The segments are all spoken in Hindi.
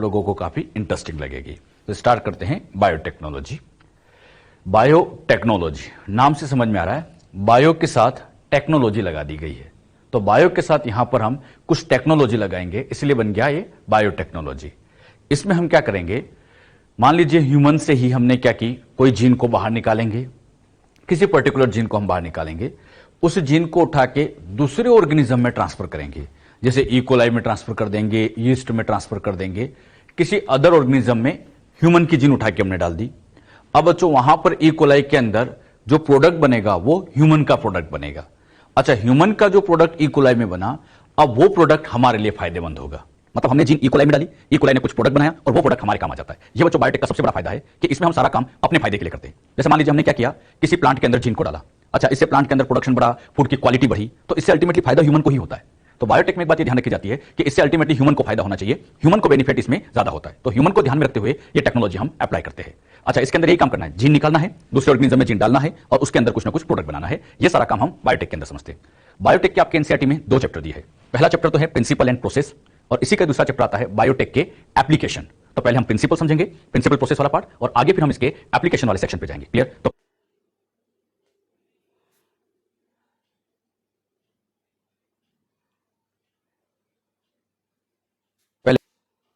लोगों को काफी इंटरेस्टिंग लगेगी। तो स्टार्ट करते हैं बायोटेक्नोलॉजी। बायोटेक्नोलॉजी नाम से समझ में आ रहा है, बायो के साथ टेक्नोलॉजी लगा दी गई है। तो बायो के साथ यहां पर हम कुछ टेक्नोलॉजी लगाएंगे, इसलिए बन गया ये बायोटेक्नोलॉजी। इसमें हम क्या करेंगे, मान लीजिए ह्यूमन से ही हमने क्या की, कोई जीन को बाहर निकालेंगे, किसी पर्टिकुलर जीन को हम बाहर निकालेंगे, उस जीन को उठा के दूसरे ऑर्गेनिज्म में ट्रांसफर करेंगे, जैसे इकोलाई में ट्रांसफर कर देंगे, यीस्ट में ट्रांसफर कर देंगे, किसी अदर ऑर्गेनिज्म में ह्यूमन की जीन उठा के हमने डाल दी। अब बच्चों वहां पर इकोलाई के अंदर जो प्रोडक्ट बनेगा वो ह्यूमन का प्रोडक्ट बनेगा। अच्छा, ह्यूमन का जो प्रोडक्ट इकोलाई में बना, अब वो प्रोडक्ट हमारे लिए फायदेमंद होगा। मतलब हमने जीन इकोलाई में डाली, इकोलाई ने कुछ प्रोडक्ट बनाया और वो प्रोडक्ट हमारे काम आ जाता है। ये बच्चों बायोटेक का सबसे बड़ा फायदा है कि इसमें हम सारा काम अपने फायदे के लिए करते हैं। जैसे मान लीजिए हमने क्या किया, किसी प्लांट के अंदर जीन को डाला, अच्छा इससे प्लांट के अंदर प्रोडक्शन बढ़ा, फूड की क्वालिटी बढ़ी, तो इससे अल्टीमेटली फायदा ह्यूमन को ही होता है। तो बायोटेक में एक बात ये ध्यान रखी जाती है कि इससे अल्टीमेटली ह्यूमन को फायदा होना चाहिए, ह्यूमन को बेनिफिट इसमें ज्यादा होता है। तो ह्यूमन को ध्यान में रखते हुए ये टेक्नोलॉजी हम अप्लाई करते हैं। अच्छा, इसके अंदर यही काम करना है, जीन निकालना है, दूसरे ऑर्गेनिज्म में जीन डालना है और उसके अंदर कुछ ना कुछ प्रोडक्ट बनाना है। ये सारा काम हम बायोटेक के अंदर समझते हैं। बायोटेक के आपके एनसीईआरटी में 2 चैप्टर दिए हैं। पहला चैप्टर तो है प्रिंसिपल एंड प्रोसेस, और इसी का दूसरा चैप्टर आता है बायोटेक के एप्लीकेशन। तो पहले हम प्रिंसिपल समझेंगे, प्रिंसिपल प्रोसेस वाला पार्ट, और आगे फिर हम इसके एप्लीकेशन वाले सेक्शन पे जाएंगे। क्लियर? तो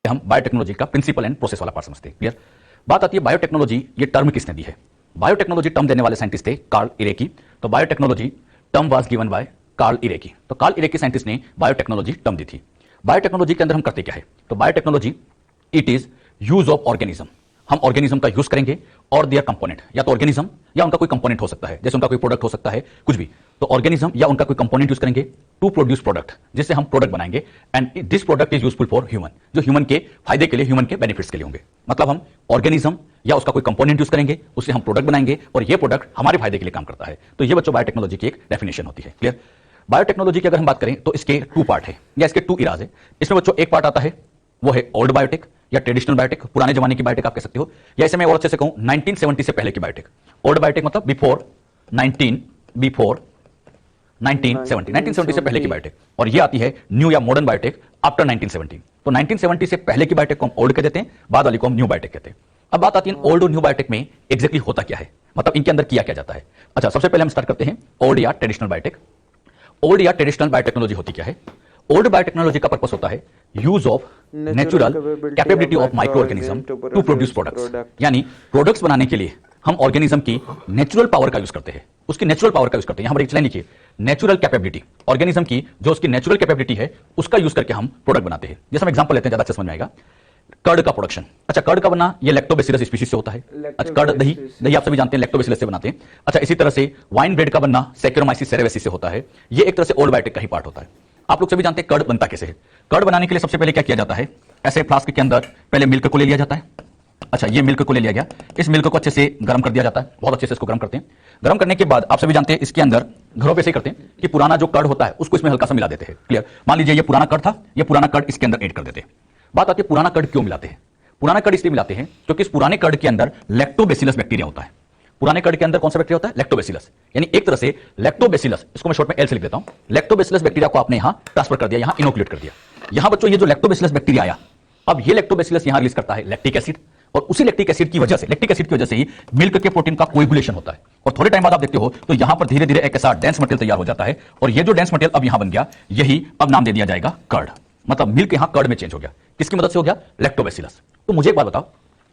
हम बायोटेक्नोलॉजी का प्रिंसिपल एंड प्रोसेस वाला पार्ट समझते हैं। क्लियर? बात आती है बायोटेक्नोलॉजी, ये टर्म किसने दी है। बायोटेक्नोलॉजी टर्म देने वाले साइंटिस्ट थे कार्ल इरेकी। तो biotechnology term was given by Karl Ereky. तो कार्ल इरेकी साइंटिस्ट ने बायोटेक्नोलॉजी टर्म दी थी। बायोटेक्नोलॉजी के अंदर हम करते क्या है, तो biotechnology it is use of organism. हम ऑर्गेनिज्म का यूज करेंगे और देयर कंपोनेंट, या तो ऑर्गेनिज्म या उनका कोई कंपोनेंट हो सकता है, जैसे उनका कोई प्रोडक्ट हो सकता है, कुछ भी। तो ऑर्गेनिज्म या उनका कोई कंपोनेंट यूज करेंगे टू प्रोड्यूस प्रोडक्ट, जिससे हम प्रोडक्ट बनाएंगे, and this product is useful for human, जो ह्यूमन के फायदे के लिए, ह्यूमन के बेनिफिट्स के लिए होंगे। मतलब हम ऑर्गेनिज्म या उसका कोई कंपोनेंट यूज करेंगे, उससे हम प्रोडक्ट बनाएंगे और ये प्रोडक्ट हमारे फायदे के लिए काम करता है। तो ये बच्चों बायोटेक्नोलॉजी की एक डेफिनेशन होती है। क्लियर? बायोटेक्नोलॉजी की अगर हम बात करें तो इसके 2 पार्ट है, या इसके 2 इराज है। इसमें बच्चों एक पार्ट आता है वो है ओल्ड बायोटेक या ट्रेडिशनल बायोटेक, पुराने जमाने की बायोटेक आप कह सकते हो, या इसे मैं और अच्छे से कहूं 1970 से पहले की बायोटेक। ओल्ड बायोटेक मतलब बिफोर 1970 से पहले की बायोटेक, और ये आती है न्यू या मॉडर्न बायोटेक आफ्टर 1970। तो 1970 से पहले की बायोटेक को हम ओल्ड कह देते हैं, बाद वाली को हम न्यू बायोटेक कहते हैं। अब बात आती है ओल्ड और न्यू बायोटेक में एग्जैक्टली होता क्या है, मतलब इनके अंदर किया क्या जाता है। अच्छा, सबसे पहले हम स्टार्ट करते हैं ओल्ड या ट्रेडिशनल बायोटेक। ओल्ड या ट्रेडिशनल बायोटेक्नोलॉजी होती क्या है। ओल्ड बायोटेक्नोलॉजी का पर्पस होता है use of natural capability of microorganism to produce products, यानी प्रोडक्ट्स बनाने के लिए हम ऑर्गेनिज्म की नेचुरल पावर का यूज करते हैं, उसकी नेचुरल पावर का यूज करते हैं। यहां पर एक लाइन लिखिए, नेचुरल कैपेबिलिटी, ऑर्गेनिज्म की जो उसकी नेचुरल कैपेबिलिटी है उसका यूज करके हम प्रोडक्ट बनाते हैं। जैसे हम एग्जांपल लेते हैं, ज्यादा अच्छे समझ में आएगा। कर्ड का प्रोडक्शन, अच्छा कर्ड का बनना ये लैक्टोबैसिलस स्पीशीज से होता है। अच्छा, कर्ड दही, दही आप सभी जानते हैं लैक्टोबैसिलस से बनाते हैं। अच्छा, इसी तरह से वाइन ब्रेड का बनना सैक्रोमाइसिस सेरेवेसिस से होता है। ये एक तरह से ओल्ड बायोटेक का ही पार्ट होता है। आप लोग सभी जानते हैं कर्ड बनता कैसे है। कर्ड बनाने के लिए सबसे पहले क्या किया जाता है, ऐसे फ्लास्क के अंदर पहले मिल्क को ले लिया जाता है। अच्छा, ये मिल्क को ले लिया गया, इस मिल्क को अच्छे से गर्म कर दिया जाता है, बहुत अच्छे से इसको गर्म करते हैं। गर्म करने के बाद आप सभी जानते हैं इसके अंदर घरों पे से करते हैं कि पुराना जो कर्ड होता है उसको इसमें हल्का सा मिला देते हैं। क्लियर? मान लीजिए ये पुराना कर्ड था, ये पुराना कर्ड इसके अंदर ऐड कर देते हैं। बात आती है पुराना कर्ड क्यों मिलाते हैं। पुराना कर्ड इसलिए मिलाते हैं क्योंकि इस पुराने कर्ड के अंदर लैक्टोबैसिलस बैक्टीरिया होता है। पुराने कर्ड के अंदर कौन सा बैक्टीरिया होता है, लैक्टोबैसिलस, यानी एक तरह से लैक्टोबैसिलस, इसको मैं शॉर्ट में एल से लिख देता हूं। लैक्टोबैसिलस बैक्टीरिया को आपने यहां ट्रांसफर कर दिया, यहां इनोकुलेट कर दिया। यहां बच्चों ये जो लैक्टोबैसिलस बैक्टीरिया आया, अब ये लैक्टोबैसिलस यहां रिलीज करता है लैक्टिक एसिड, और उसी लैक्टिक एसिड की वजह से ही मिल्क के प्रोटीन का कोएगुलेशन होता है, और थोड़े टाइम बाद आप देखते हो तो यहां पर धीरे धीरे एक ऐसा डेंस मटेरियल तैयार हो जाता है, और ये जो डेंस मटेरियल अब यहां बन गया, यही अब नाम दे दिया जाएगा कर्ड। मतलब मिल्क यहां कर्ड में चेंज हो गया, किसकी मदद से हो गया, लैक्टोबैसिलस। तो मुझे एक बात बताओ,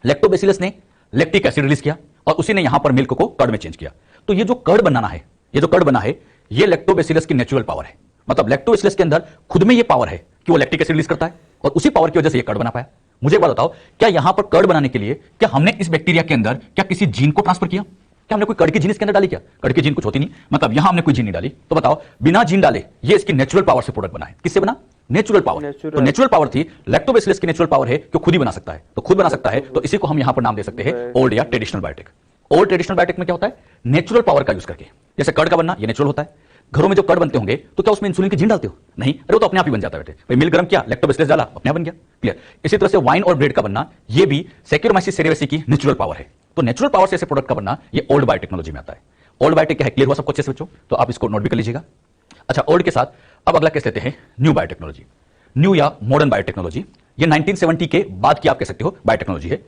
लैक्टोबैसिलस ने लैक्टिक एसिड रिलीज किया और उसी ने यहां पर मिल्क को कर्ड में चेंज किया। तो ये जो कर्ड बनाना है, ये जो कर्ड बना है, ये लैक्टोबैसिलस की नेचुरल पावर है। मतलब लैक्टोबैसिलस के अंदर खुद में ये पावर है कि वो लैक्टिक एसिड रिलीज करता है, और उसी पावर की वजह से ये कर्ड बना पाया। मुझे एक बात बताओ, क्या यहां पर कर्ड बनाने के लिए क्या हमने इस बैक्टीरिया के अंदर क्या किसी जीन को ट्रांसफर किया, क्या हमने कोई कर्ड की जीन इसके अंदर डाली, क्या कर्ड की जीन कुछ होती नहीं, मतलब यहां हमने कोई जीन नहीं डाली। तो बताओ, बिना जीन डाले ये इसकी नेचुरल पावर से प्रोडक्ट बना है। किससे बना, नेचुरल पावर। तो नेचुरल पावर थी, लैक्टोबैसिलस की नेचुरल पावर है कि खुद ही बना सकता है, तो खुद बना सकता है, तो इसी को हम यहां पर नाम दे सकते हैं ओल्ड या traditional biotech. Old traditional biotech में क्या होता है, नेचुरल पावर का यूज करके, जैसे कर्ड का बनना ये नेचुरल होता है। घरों में जो कर्ड बनते होंगे तो क्या उसमें इंसुलिन की जीन डालते हो, नहीं, अरे वो तो अपने आप ही बन जाता है बेटे, भाई मिल्क गर्म किया, लैक्टोबैसिलस डाला, अपने आप बन गया। क्लियर? इसी तरह से वाइन और ब्रेड का बनना ये भी सैक्रोमाइसिस सेरेवेसिस की नेचुरल पावर है। तो नेचुरल पावर से ऐसे प्रोडक्ट का बनना ये ओल्ड बायोटेक्नोलॉजी में आता है। ओल्ड बायोटेक क्या है, क्लियर हुआ सबको अच्छे से बच्चों? तो आप इसको नोट भी कर लीजिएगा। अच्छा, ओल्ड के साथ अब अगला केस लेते हैं न्यू बायोटेक्नोलॉजी, न्यू या मॉडर्न बायोटेक्नोलॉजी। ये 1970 के बाद की आप कह सकते हो बायोटेक्नोलॉजी है।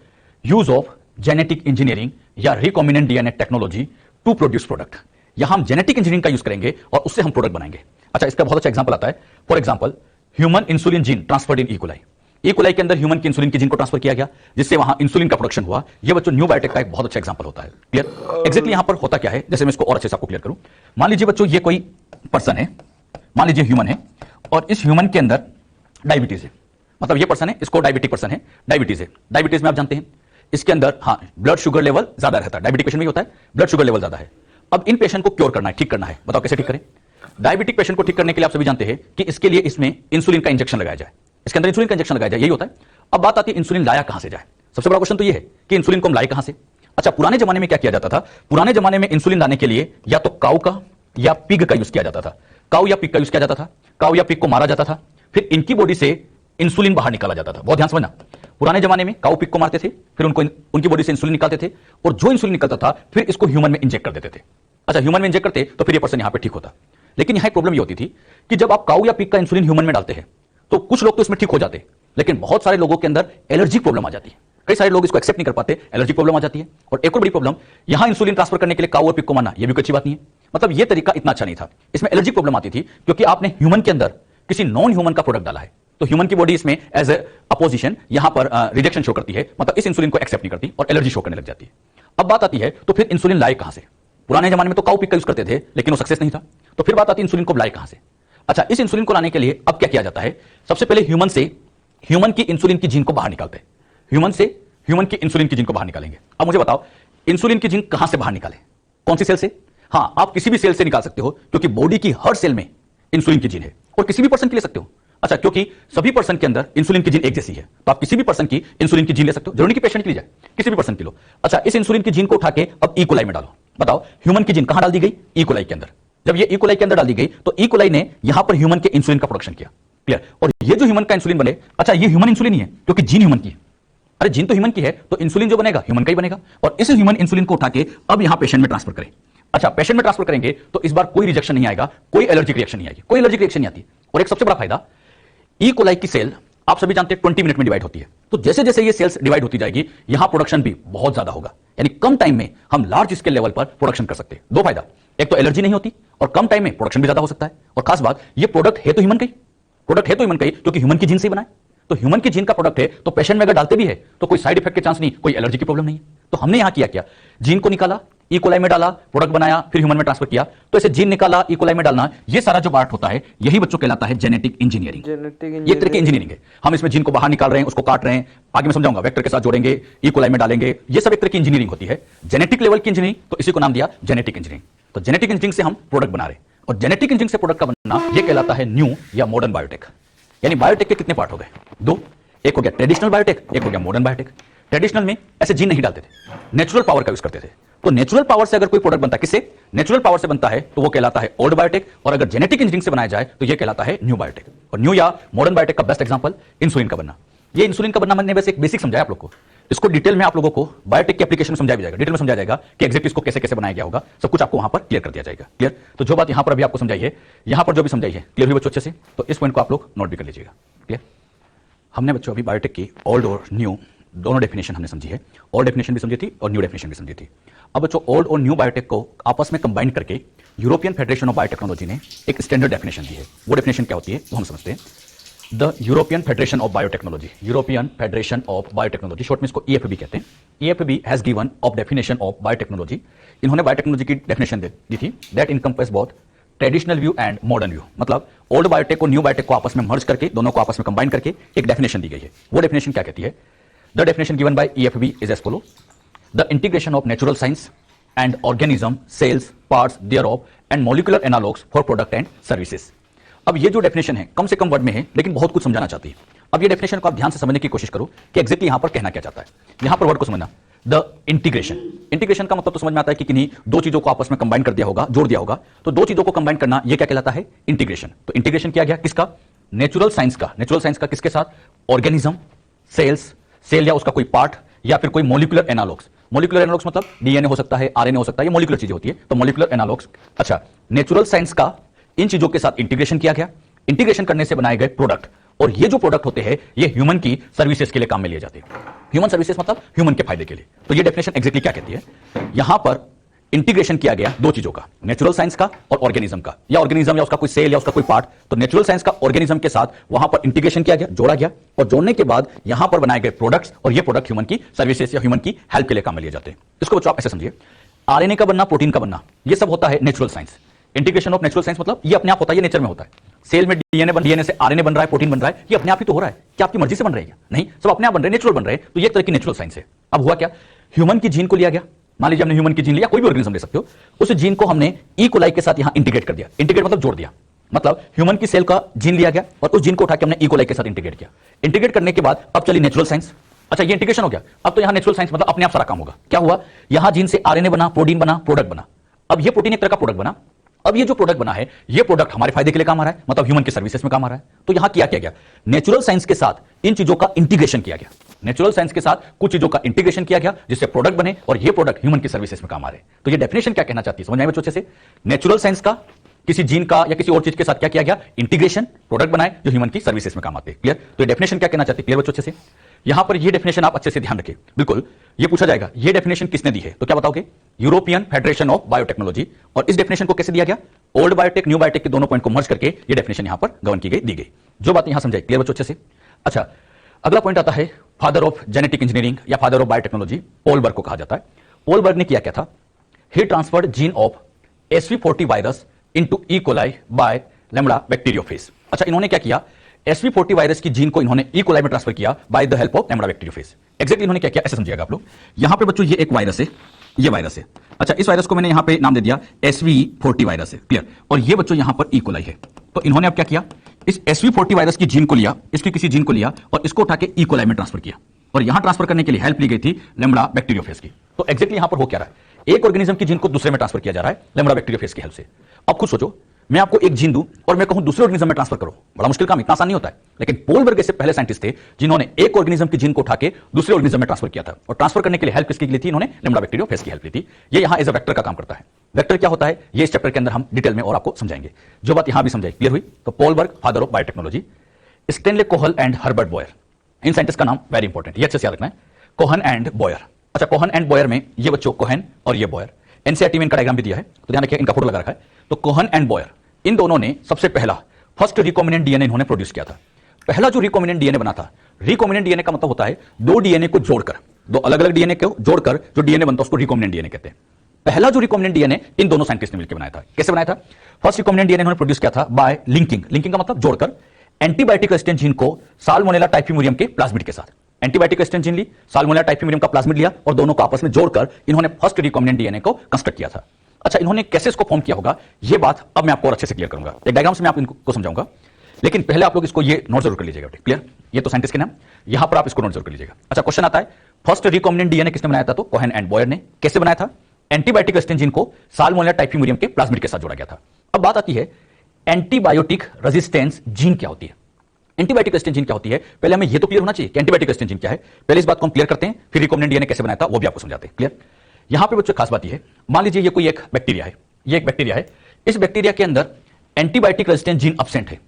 यूज ऑफ जेनेटिक इंजीनियरिंग या recombinant DNA technology to produce product. यहां हम जेनेटिक इंजीनियरिंग का यूज करेंगे और उससे हम प्रोडक्ट बनाएंगे। अच्छा, इसका बहुत अच्छा एग्जांपल आता है। For example, human insulin gene transferred in E coli. E coli के अंदर ह्यूमन की इंसुलिन की जीन को ट्रांसफर किया गया, जिससे वहां इंसुलिन का प्रोडक्शन हुआ। ये बच्चों न्यू बायोटेक का एक बहुत अच्छा एग्जांपल होता है। क्लियर? एग्जैक्टली यहां पर होता क्या है, जैसे मैं इसको और अच्छे से आपको क्लियर करूं। मान लीजिए बच्चों, ये कोई पर्सन है, मान लीजिए ह्यूमन है, और इस ह्यूमन के अंदर डायबिटीज है। मतलब ये पर्सन है, इसको डायबिटिक पर्सन है, डायबिटीज है। डायबिटीज में आप जानते हैं इसके अंदर ब्लड शुगर लेवल ज्यादा रहता है। डायबिटिक पेशेंट में होता है, ब्लड शुगर लेवल ज्यादा है। अब इन पेशेंट को क्योर करना है, ठीक करना है। बताओ कैसे ठीक करें? डायबिटिक पेशेंट को ठीक करने के लिए आप सभी जानते हैं कि इसके लिए इसमें इंसुलिन का इंजेक्शन लगाया जाए, इसके अंदर इंसुलिन का इंजेक्शन लगाया जाए, यही होता है। अब बात आती है इंसुलिन लाया कहां से जाए। सबसे बड़ा क्वेश्चन तो ये है कि इंसुलिन को हम लाए कहां से। अच्छा, पुराने जमाने में क्या किया जाता था? पुराने जमाने में इंसुलिन लाने के लिए या तो काऊ का या पिग का यूज किया जाता था। काऊ या पिग का यूज किया जाता था। काऊ या पिग को मारा जाता था, फिर इनकी बॉडी से इंसुलिन बाहर निकाला जाता था। बहुत ध्यान समझना, पुराने जमाने में काऊ पिग को मारते थे, फिर उनकी बॉडी से इंसुलिन निकालते थे, और जो इंसुलिन निकलता था फिर इसको ह्यूमन में इंजेक्ट कर देते थे। अच्छा, ह्यूमन में इंजेक्ट करते तो फिर ये पर्सन यहां पे ठीक होता। लेकिन यहां एक प्रॉब्लम ये होती थी कि जब आप काऊ या पिग का इंसुलिन ह्यूमन में डालते हैं तो कुछ लोग तो इसमें ठीक हो जाते, लेकिन बहुत सारे लोगों के अंदर एलर्जिक प्रॉब्लम आ जाती है। कई सारे लोग इसको एक्सेप्ट नहीं कर पाते, एलर्जी प्रॉब्लम आ जाती है। और एक और बड़ी प्रॉब्लम, यहां इंसुलिन ट्रांसफर करने के लिए काऊ और पिग को मारना, यह भी कोई अच्छी बात नहीं है। मतलब यह तरीका इतना अच्छा नहीं था, इसमें एलर्जी प्रॉब्लम आती थी, क्योंकि आपने ह्यूमन के अंदर किसी नॉन ह्यूमन का प्रोडक्ट डाला है, तो ह्यूमन की बॉडी इसमें एज ए अपोजिशन यहां पर रिजेक्शन शो करती है, मतलब इस इंसुलिन को एक्सेप्ट नहीं करती और एलर्जी शो करने लग जाती है। अब बात आती है, तो फिर इंसुलिन लाए कहां से? पुराने जमाने में तो काऊ पिग का यूज करते थे, लेकिन वो सक्सेस नहीं था। तो फिर बात आती है इंसुलिन को लाए कहां से? अच्छा, इस इंसुलिन को लाने के लिए अब क्या किया जाता है? सबसे पहले ह्यूमन की इंसुलिन की जीन को बाहर निकालते हैं। ह्यूमन की इंसुलिन की जीन को बाहर निकालेंगे। अब मुझे बताओ, इंसुलिन की जीन कहां से बाहर निकालें? कौन सी सेल से? हां, आप किसी भी सेल से निकाल सकते हो, क्योंकि बॉडी की हर सेल में इंसुलिन की जीन है, और किसी भी पर्सन के ले सकते हो। अच्छा, क्योंकि सभी पर्सन के अंदर इंसुलिन की जीन एक जैसी है, तो आप किसी भी पर्सन की इंसुलिन की जीन ले सकते हो। जरूरी कि पेशेंट के लिए जाए, किसी भी पर्सन की लो। अच्छा, इस इंसुलिन की जीन को उठा के अब इकोलाई में डालो। बताओ, ह्यूमन की जीन कहां डाल दी गई? इकोलाई के अंदर। जब ये इकोलाई के अंदर डाल दी गई, तो इकोलाई ने यहां पर ह्यूमन के इंसुलिन का प्रोडक्शन किया। क्लियर? और ये जो ह्यूमन का इंसुलिन बने, अच्छा, ये ह्यूमन इंसुलिन ही है, क्योंकि जीन ह्यूमन की है। अरे, जीन तो ह्यूमन की है, तो इंसुलिन जो बनेगा ह्यूमन का ही बनेगा। और इस ह्यूमन इंसुलिन को उठा के अब यहां पेशेंट में ट्रांसफर करें। अच्छा, पेशेंट में ट्रांसफर करेंगे तो इस बार कोई रिजेक्शन नहीं आएगा, कोई एलर्जिक रिएक्शन नहीं आएगी, कोई एलर्जिक रिएक्शन नहीं आती। और एक सबसे बड़ा फायदा, ई कोलाई की सेल आप सभी जानते हैं 20 मिनट में डिवाइड होती है। तो जैसे जैसे ये सेल्स डिवाइड होती जाएगी, यहां प्रोडक्शन भी बहुत ज्यादा होगा, यानी कम टाइम में हम लार्ज स्केल लेवल पर प्रोडक्शन कर सकते हैं। दो फायदा, एक तो एलर्जी नहीं होती, और कम टाइम में प्रोडक्शन भी ज्यादा हो सकता है। और खास बात, ये प्रोडक्ट है तो ह्यूमन का ही, क्योंकि ह्यूमन की जीन से ही बना है। तो ह्यूमन की जीन का प्रोडक्ट है, तो पेशेंट में अगर डालते भी है तो कोई साइड इफेक्ट के चांस नहीं, कोई एलर्जी की प्रॉब्लम नहीं है। तो हमने यहां किया क्या? जीन को निकाला, ई कोलाई में डाला, प्रोडक्ट बनाया, फिर ह्यूमन में ट्रांसफर किया। तो ऐसे जीन निकाला, ई कोलाई में डालना, ये सारा जो पार्ट होता है, यही बच्चों कहलाता है जेनेटिक इंजीनियरिंग। ये तरह की इंजीनियरिंग है। हम इसमें जीन को बाहर निकाल रहे हैं, उसको काट रहे हैं, आगे मैं समझाऊंगा, वेक्टर के साथ जोड़ेंगे, ई कोलाई में डालेंगे, ये सब एक तरह की इंजीनियरिंग होती है। जेनेटिक लेवल की इंजीनियरिंग, तो इसी को नाम दिया जेनेटिक इंजीनियरिंग। तो जेनेटिक इंजीनियरिंग से हम प्रोडक्ट बना रहे हैं, और जेनेटिक इंजीनियरिंग से प्रोडक्ट का बनना, यह कहलाता है न्यू या मॉडर्न बायोटेक। यानी बायोटेक के कितने पार्ट हो गए? दो। एक हो गया ट्रेडिशनल बायोटेक, एक हो गया मॉडर्न बायोटेक। ट्रेडिशनल में ऐसे जीन नहीं डालते थे, नेचुरल पावर का यूज करते थे। तो नेचुरल पावर से अगर कोई प्रोडक्ट बनता है, किससे? नेचुरल पावर से बनता है, तो वो कहलाता है ओल्ड बायोटेक। और अगर जेनेटिक इंजीनियरिंग से बनाया जाए तो ये कहलाता है न्यू बायोटेक। और न्यू या मॉडर्न बायोटेक का बेस्ट एग्जांपल इंसुलिन का बनना। ये इंसुलिन का बनना मैंने बस एक बेसिक समझाया आप लोग को, इसको डिटेल में आप लोगों को बायोटेक के एप्लीकेशन में समझाया भी जाएगा, डिटेल में समझाया जाएगा कि एग्जैक्ट इसको कैसे कैसे बनाया गया होगा, सब कुछ आपको वहां पर क्लियर कर दिया जाएगा। क्लियर? तो जो बात यहां पर अभी आपको समझाई है, यहां पर जो भी समझाई है, क्लियर हुई बच्चों अच्छे से? तो इस पॉइंट को आप लोग नोट भी कर लीजिएगा। क्लियर? हमने बच्चों अभी बायोटेक की ओल्ड और न्यू दोनों डेफिनेशन हमने समझी है। ओल्ड डेफिनेशन भी समझी थी और न्यू डेफिनेशन भी समझी थी। अब बच्चों, ओल्ड और न्यू बायोटेक को आपस में कंबाइन करके यूरोपियन फेडरेशन ऑफ बायोटेक्नोलॉजी ने एक स्टैंडर्ड डेफिनेशन दी है। वो डेफिनेशन क्या होती है वो हम समझते हैं। The European Federation of Biotechnology, European Federation of Biotechnology, short में इसको ईएफबी कहते हैं। EFB has given of definition of biotechnology. इन्होंने बायोटेक्नोलॉजी की डेफिनेशन दी थी, that encompass both traditional view and modern view. मतलब ओल्ड बायोटेक और न्यू बायोटेक को आपस में मर्ज करके, दोनों को आपस में कंबाइन करके एक डेफिनेशन दी गई है। वो डेफिनेशन क्या कहती है? The definition given by EFB is as follow: the integration of natural science and organism, cells, parts thereof and molecular analogs for product and services. अब ये जो डेफिनेशन है कम से कम वर्ड में है, लेकिन बहुत कुछ समझाना चाहती है। अब ये डेफिनेशन को आप ध्यान से समझने की कोशिश करो कि एग्जैक्टली यहां पर कहना क्या चाहता है। यहां पर वर्ड को समझना, द इंटीग्रेशन। इंटीग्रेशन का मतलब तो समझ में आता है कि किन्हीं दो चीजों को आपस में कंबाइन कर दिया होगा, जोड़ दिया होगा। तो दो चीजों को कंबाइन करना, यह क्या कहलाता है? इंटीग्रेशन। तो इंटीग्रेशन किया गया किसका? नेचुरल साइंस का। नेचुरल साइंस का किसके साथ? ऑर्गेनिज्म, सेल्स, सेल या उसका कोई पार्ट, या फिर कोई मॉलिक्यूलर एनालॉग्स। मॉलिक्यूलर एनालॉग्स मतलब डीएनए हो सकता है, आरएनए हो सकता है, ये मॉलिक्यूलर चीजें होती है, तो मॉलिक्यूलर एनालॉग्स। अच्छा, नेचुरल साइंस का इन चीजों के साथ इंटीग्रेशन किया गया। इंटीग्रेशन करने से बनाए गए प्रोडक्ट, और ये जो प्रोडक्ट होते हैं ये ह्यूमन की सर्विसेज के लिए काम में लिए जाते हैं। ह्यूमन सर्विसेज मतलब ह्यूमन के फायदे के लिए। तो ये डेफिनेशन एग्जैक्टली क्या कहती है, यहां पर इंटीग्रेशन किया गया दो चीजों का, नेचुरल साइंस का और ऑर्गेनिज्म का, या ऑर्गेनिज्म या उसका कोई सेल या उसका कोई पार्ट। तो नेचुरल साइंस का ऑर्गेनिज्म के साथ वहां पर इंटीग्रेशन किया गया, जोड़ा गया, और जोड़ने के बाद यहां पर बनाए गए प्रोडक्ट्स, और ये प्रोडक्ट ह्यूमन की सर्विसेज या ह्यूमन की हेल्प के लिए काम में लिए जाते हैं। इसको बच्चों आप ऐसे समझिए, आरएनए का बनना, प्रोटीन का बनना, ये सब होता है natural science. Integration of natural science मतलब ये अपने आप होता है, ये नेचर में होता है। सेल में डीएनए से आरएनए बन रहा है, प्रोटीन बन रहा है, ये अपने आप ही तो हो रहा है। क्या आपकी मर्जी से बन रही है? नहीं, सब अपने आप बन रहे हैं, नेचुरल बन रहे हैं। तो ये तरह की नेचुरल साइंस है। अब हुआ क्या, ह्यूमन की जीन को लिया गया, मान लीजिए हमने ह्यूमन की जीन लिया, कोई भी ऑर्गेनिज्म ले सकते हो, उस जीन को हमने ई कोलाई के साथ यहां इंटीग्रेट कर दिया। इंटीग्रेट मतलब जोड़ दिया, मतलब ह्यूमन की सेल का जीन लिया गया और उस जीन को उठा के हमने ई कोलाई के साथ इंटीग्रेट किया। इंटीग्रेट करने के बाद अब चली नेचुरल साइंस। अच्छा, ये इंटीग्रेशन हो गया, अब तो यहां नेचुरल साइंस मतलब अपने आप सारा काम होगा। क्या हुआ, यहां जीन से आरएनए बना, प्रोटीन बना, प्रोडक्ट बना। अब ये प्रोटीन एक तरह का प्रोडक्ट बना। अब ये जो प्रोडक्ट बना है, ये प्रोडक्ट हमारे फायदे के लिए काम आ रहा है, मतलब ह्यूमन की सर्विसेज में काम आ रहा है। तो यहां क्या किया गया, नेचुरल साइंस के साथ इन चीजों का इंटीग्रेशन किया गया। नेचुरल साइंस के साथ कुछ चीजों का इंटीग्रेशन किया गया जिससे प्रोडक्ट बने, और ये प्रोडक्ट ह्यूमन की सर्विसेज में काम आ रहे हैं। तो ये डेफिनेशन क्या कहना चाहती है, समझ में आए बच्चों? से नेचुरल साइंस का किसी जीन का या किसी और चीज के साथ क्या किया गया, इंटीग्रेशन, प्रोडक्ट बनाए जो ह्यूमन की सर्विसेज में काम आते हैं। क्लियर? तो ये डेफिनेशन क्या कहना चाहती है, क्लियर बच्चों? से यहां पर ये डेफिनेशन आप अच्छे से ध्यान रखें। बिल्कुल ये पूछा जाएगा, ये डेफिनेशन किसने दी है, तो क्या बताओगे, यूरोपियन फेडरेशन ऑफ बायोटेक्नोलॉजी। और इस डेफिनेशन को कैसे दिया गया, ओल्ड बायोटेक न्यू बायोटेक के दोनों पॉइंट को मर्ज करके ये डेफिनेशन यहां पर गवर्न की गई, दी गई। जो बात यहां समझाई, क्लियर बच्चों अच्छे से? अच्छा, अगला पॉइंट आता है फादर ऑफ जेनेटिक इंजीनियरिंग या फादर ऑफ बायोटेक्नोलॉजी, पोलबर्ग को कहा जाता है। पोलबर्ग ने किया क्या था, he transferred gene of SV40 virus into E coli by lambda bacteriophage. अच्छा, इन्होंने क्या किया, SV40 वायरस की जीन को इन्होंने ई कोलाई में ट्रांसफर किया by the help of lambda bacteriophage. Exactly इन्होंने क्या किया, ऐसे समझिएगा आप लोग। यहां पे बच्चों ये एक वायरस है, ये वायरस है। अच्छा, इस वायरस को मैंने यहां पे नाम दे दिया SV40 वायरस है, क्लियर? और ये बच्चों यहां पर ई कोलाई है। तो इन्होंने अब क्या किया, इस SV40 वायरस की जीन को लिया, इसकी किसी जीन को लिया और इसको उठा के ई कोलाई में ट्रांसफर किया, और यहां ट्रांसफर करने के लिए हेल्प ली गई थी लैम्बडा बैक्टीरियोफेज की। तो एग्जैक्टली यहां पर हो क्या रहा है, एक ऑर्गेनिज्म की जीन को दूसरे में ट्रांसफर किया जा रहा है लैम्बडा बैक्टीरियोफेज की हेल्प से। अब खुद सोचो, मैं आपको एक जीन दूं और मैं कहूं दूसरे ऑर्गेनिज्म में ट्रांसफर करो, बड़ा मुश्किल काम, इतना आसान नहीं होता है। लेकिन पोलबर्ग से पहले साइंटिस्ट थे जिन्होंने एक ऑर्गेनिज्म की जीन को उठा के दूसरे ऑर्गेनिज्म में ट्रांसफर किया था, और ट्रांसफर करने के लिए हेल्प किसकी ली थी, इन्होंने लैम्बडा बैक्टीरियोफेज की हेल्प ली थी। ये यहां एज अ वेक्टर का काम करता है। वेक्टर क्या होता है, ये इस चैप्टर के अंदर हम डिटेल में और आपको समझाएंगे। जो बात यहां भी समझाई, क्लियर हुई? तो Paul Berg father of biotechnology, Stanley Cohen and Herbert Boyer, इन साइंटिस्ट का नाम वेरी इंपॉर्टेंट, ये अच्छे से याद रखना है, कोहन एंड बॉयर। अच्छा, कोहन एंड बॉयर में ये बच्चों कोहन और ये बॉयर, एनसीईआरटी में इनका डायग्राम भी दिया है, तो ध्यान रखिए, इनका फोटो लगा रखा है। तो कोहन एंड बॉयर, इन दोनों ने सबसे पहला फर्स्ट रिकॉम्बिनेंट डीएनए इन्होंने प्रोड्यूस किया था। पहला जो रिकॉम्बिनेंट डीएनए बना था, रिकॉम्बिनेंट डीएनए का मतलब होता है दो डीएनए को जोड़कर, दो अलग अलग डीएनए को जोड़कर जो डीएनए बनता है उसको रिकॉम्बिनेंट डीएनए कहते हैं। पहला जो रिकॉम्बिनेंट डीएनए इन दोनों साइंटिस्ट ने मिलकर बनाया था। कैसे बनाया था, फर्स्ट रिकॉम्बिनेंट डीएनए इन्होंने प्रोड्यूस किया था बाय लिंकिंग, लिंकिंग का मतलब जोड़कर एंटीबायोटिक रेजिस्टेंट जीन को साल्मोनेला टाइफिम्यूरियम के प्लाज्मिड के साथ। एंटीबायोटिक रेजिस्टेंट जीन ली, साल्मोनेला टाइफिम्यूरियम का प्लाज्मिड लिया, और दोनों को आपस में जोड़कर इन्होंने फर्स्ट रिकॉम्बिनेंट डीएनए को कंस्ट्रक्ट किया था। अच्छा, इन्होंने कैसे इसको फॉर्म किया होगा, ये बात अब मैं आपको और अच्छे से क्लियर करूंगा, एक डायग्राम से मैं आप इनको समझाऊंगा। लेकिन पहले आप लोग इसको ये नोट जरूर कर लीजिएगा, क्लियर? ये तो साइंटिस्ट के नाम, यहां पर आप इसको नोट जरूर कर लीजिएगा। अच्छा, क्वेश्चन आता है, फर्स्ट रिकॉम्बिनेंट डीएनए किसने बनाया था, तो कोहेन एंड बॉयर ने। कैसे बनाया था, एंटीबायोटिक रेजिस्टेंट जीन को साल्मोनेला टाइफिम्यूरियम के प्लाज्मिड के साथ जोड़ा गया था। अब बात आती है एंटीबायोटिक रेजिस्टेंस जीन क्या होती है, एंटीबायोटिक रेजिस्टेंस जीन क्या होती है। पहले हमें ये तो क्लियर होना चाहिए कि एंटीबायोटिक रेजिस्टेंस जीन क्या है, पहले इस बात को हम क्लियर करते हैं, फिर रिकॉम्बिनेंट डीएनए कैसे बनाया था वो भी आपको समझाते हैं। क्लियर? यहां पे बच्चों खास बात ये है, मान लीजिए ये कोई एक बैक्टीरिया है, ये एक बैक्टीरिया है, इस बैक्टीरिया के अंदर एंटीबायोटिक रेजिस्टेंस जीन एब्सेंट है।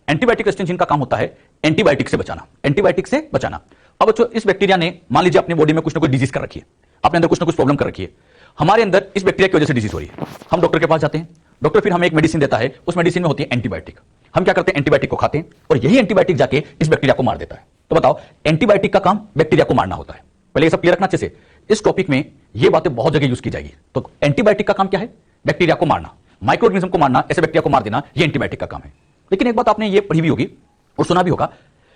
एंटीबायोटिक रेजिस्टेंस जीन का काम होता है एंटीबायोटिक से बचाना, एंटीबायोटिक से बचाना। अब बच्चों इस बैक्टीरिया ने मान लीजिए अपने बॉडी में कुछ ना कुछ डिजीज कर रखी है, अपने अंदर कुछ ना कुछ प्रॉब्लम कर रखी है, हमारे अंदर इस बैक्टीरिया की वजह से डिजीज हो रही है। हम डॉक्टर के पास जाते हैं, डॉक्टर फिर हमें एक मेडिसिन देता है, उस मेडिसिन में होती है एंटीबायोटिक। हम क्या करते हैं, एंटीबायोटिक को खाते हैं, और यही एंटीबायोटिक जाके इस बैक्टीरिया को मार देता है। तो बताओ, एंटीबायोटिक का काम बैक्टीरिया को मारना होता है। पहले ये सब क्लियर रखना अच्छे से, इस टॉपिक में ये बातें बहुत जगह यूज की जाएगी। तो एंटीबायोटिक का काम क्या है, बैक्टीरिया को मारना, माइक्रो ऑर्गेनिज्म को मारना, ऐसे बैक्टीरिया को मार देना, ये एंटीबायोटिक का काम है। लेकिन एक बात आपने ये पढ़ी भी होगी और सुना भी होगा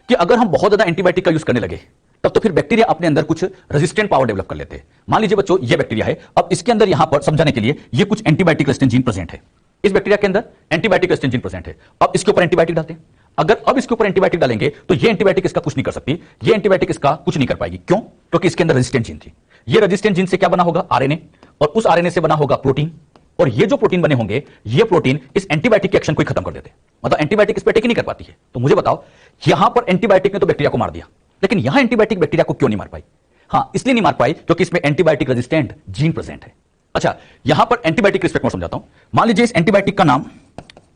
कि अगर हम बहुत ज्यादा एंटीबायोटिक का यूज करने लगे तब तो फिर बैक्टीरिया अपने अंदर कुछ रेजिस्टेंट पावर डेवलप कर लेते हैं। मान लीजिए बच्चों ये बैक्टीरिया है, अब इसके अंदर यहां पर समझाने के लिए ये कुछ एंटीबायोटिक रेजिस्टेंट जीन प्रेजेंट है, इस बैक्टीरिया के अंदर एंटीबायोटिक रेजिस्टेंट जीन प्रेजेंट है। अब इसके ऊपर एंटीबायोटिक डालते हैं, अगर अब इसके ऊपर एंटीबायोटिक डालेंगे तो ये एंटीबायोटिक इसका कुछ नहीं कर सकती, ये एंटीबायोटिक इसका कुछ नहीं कर पाएगी। क्यों? क्योंकि इसके अंदर रेजिस्टेंट जीन थी। ये रेजिस्टेंट जीन से क्या बना होगा, आरएनए, और उस आरएनए से बना होगा प्रोटीन, और ये जो प्रोटीन बने होंगे ये प्रोटीन इस एंटीबायोटिक के एक्शन को खत्म कर देते हैं, मतलब एंटीबायोटिक इस पर टेक नहीं कर पाती है। तो मुझे बताओ, यहां पर एंटीबायोटिक ने तो बैक्टीरिया को मार दिया, लेकिन यहां एंटीबायोटिक बैक्टीरिया को क्यों नहीं मार पाई? हाँ, इसलिए नहीं मार पाई क्योंकि इसमें एंटीबायोटिक रेजिस्टेंट जीन प्रेजेंट है। अच्छा, यहां पर एंटीबायोटिक रिस्पेक्ट में समझाता हूं। मान लीजिए इस एंटीबायोटिक का नाम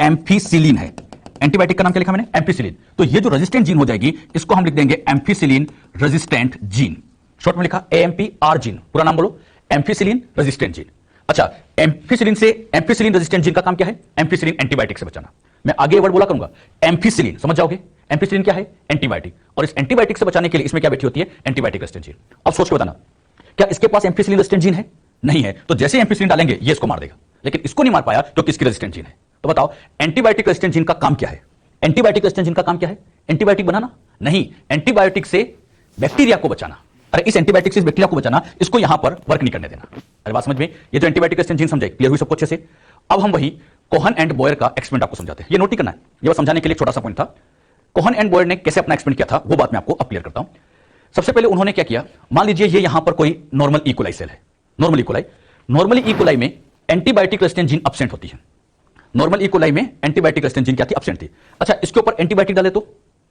एम्फीसिलिन है, एंटीबायोटिक का नाम क्या लिखा मैंने? एम्पिसिलिन। तो ये जो रेजिस्टेंट जीन हो जाएगी इसको हम लिख देंगे एम्पिसिलिन रेजिस्टेंट जीन, शॉर्ट में लिखा AMPR जीन। पूरा नाम बोलो, एम्पिसिलिन रेजिस्टेंट जीन। अच्छा, एम्पिसिलिन से एम्पिसिलिन रेजिस्टेंट जीन का काम क्या है? एम्पिसिलिन एंटीबायोटिक से बचाना। मैं आगे वर्ड बोला करूंगा, एम्पिसिलिन समझ जाओगे। एम्पिसिलिन क्या है? एंटीबायोटिक। और इस एंटीबायोटिक से बचाने के लिए इसमें क्या बैठी होती है? Antibiotic resistant gene. अब सोच के बताना, क्या इसके पास एम्पिसिलिन रेजिस्टेंट जीन है? नहीं है। तो जैसे एम्पिसिलिन डालेंगे ये इसको मार देगा, लेकिन इसको नहीं मार पाया तो किसकी रेजिस्टेंट जीन है? तो बताओ एंटीबायोटिक रेजिस्टेंट जीन का काम क्या है? एंटीबायोटिक रेजिस्टेंट जीन का काम क्या है? एंटीबायोटिक बनाना? नहीं, एंटीबायोटिक से बैक्टीरिया को बचाना। अरे इस एंटीबायोटिक से बैक्टीरिया को बचाना, इसको यहां पर वर्क नहीं करने देना। अरे बात समझ में? ये जो एंटीबायोटिक रेजिस्टेंट जीन समझे, क्लियर हुई सबको अच्छे से? अब हम वही कोहन एंड बॉयर का एक्सपेरिमेंट आपको समझाते हैं। ये नोट ही करना है, ये बस समझाने के लिए छोटा सा पॉइंट था। कोहन एंड बॉयर ने कैसे अपना एक्सपेरिमेंट किया था वो बात मैं आपको अब क्लियर करता हूं। सबसे पहले उन्होंने क्या किया, मान लीजिए ये यहां पर कोई नॉर्मल इकोलाई सेल है। नॉर्मल इकोलाई, नॉर्मल इकोलाई में एंटीबायोटिक रेजिस्टेंट जीन एब्सेंट होती है। नॉर्मल इकोलाई में एंटीबायोटिक रेजिस्टेंट जीन क्या थी? एब्सेंट थी। अच्छा, इसके ऊपर एंटीबायोटिक डाले तो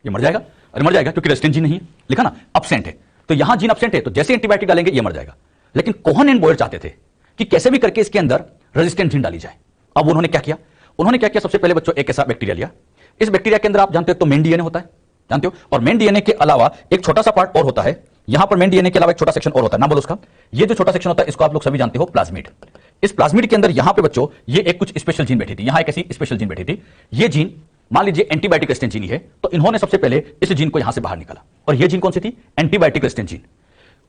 ये मर जाएगा। अरे मर जाएगा क्योंकि रेजिस्टेंट जीन नहीं है, लिखा ना, एब्सेंट है। तो यहां जीन एब्सेंट है तो जैसे एंटीबायोटिक डालेंगे ये मर जाएगा। लेकिन कोहन एंड बॉयर चाहते थे कि कैसे भी करके इसके अंदर रेजिस्टेंट जीन डाली जाए। अब उन्होंने क्या किया? उन्होंने क्या किया? सबसे पहले बच्चों एक ऐसा बैक्टीरिया लिया। इस बैक्टीरिया के अंदर आप जानते हो तो मेन डीएनए होता है, जानते हो। और मेन डीएनए के अलावा एक छोटा सा पार्ट और होता है। यहां पर मेन डीएनए के अलावा एक छोटा सेक्शन और होता है, नाम बोलो उसका। ये जो छोटा सेक्शन होता है इसको आप लोग सभी जानते हो, प्लाज्मिड। इस प्लाज्मिड के अंदर यहां पे बच्चों ये एक कुछ स्पेशल जीन बैठी थी। यहां एक ऐसी स्पेशल जीन बैठी थी। ये जीन मान लीजिए एंटीबायोटिक रेजिस्टेंट जीन है, तो इन्होंने सबसे पहले इस जीन को यहां से बाहर निकाला। और ये जीन कौन सी थी? Antibiotic resistant gene.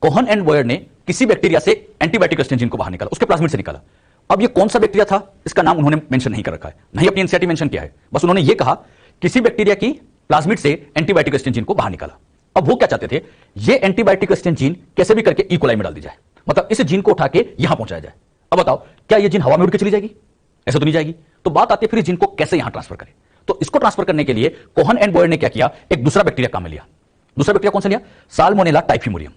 Cohen and Boyer ने किसी बैक्टीरिया से एंटीबायोटिक रेजिस्टेंट जीन को बाहर निकाला, उसके प्लाज्मिड से निकाला। अब ये कौन सा बैक्टीरिया था इसका नाम उन्होंने मेंशन नहीं कर रखा है, नहीं अपनी एनसीईआरटी मेंशन किया है। बस उन्होंने ये कहा किसी बैक्टीरिया की प्लाज्मिड से एंटीबायोटिक रेजिस्टेंट जीन को बाहर निकाला। अब वो क्या चाहते थे, ये एंटीबायोटिक रेजिस्टेंट जीन कैसे भी करके इकोलाई में डाल दी जाए, मतलब इस जीन को उठा के यहां पहुंचाया जाए। अब बताओ क्या ये जीन हवा में उड़ के चली जाएगी? ऐसे तो नहीं जाएगी। तो बात आती है फिर इस जीन को कैसे यहां ट्रांसफर करें। तो इसको ट्रांसफर करने के लिए कोहन एंड बॉयर ने क्या किया, एक दूसरा बैक्टीरिया काम में लिया। दूसरा बैक्टीरिया कौन सा लिया? साल्मोनेला टाइफिमुरियम।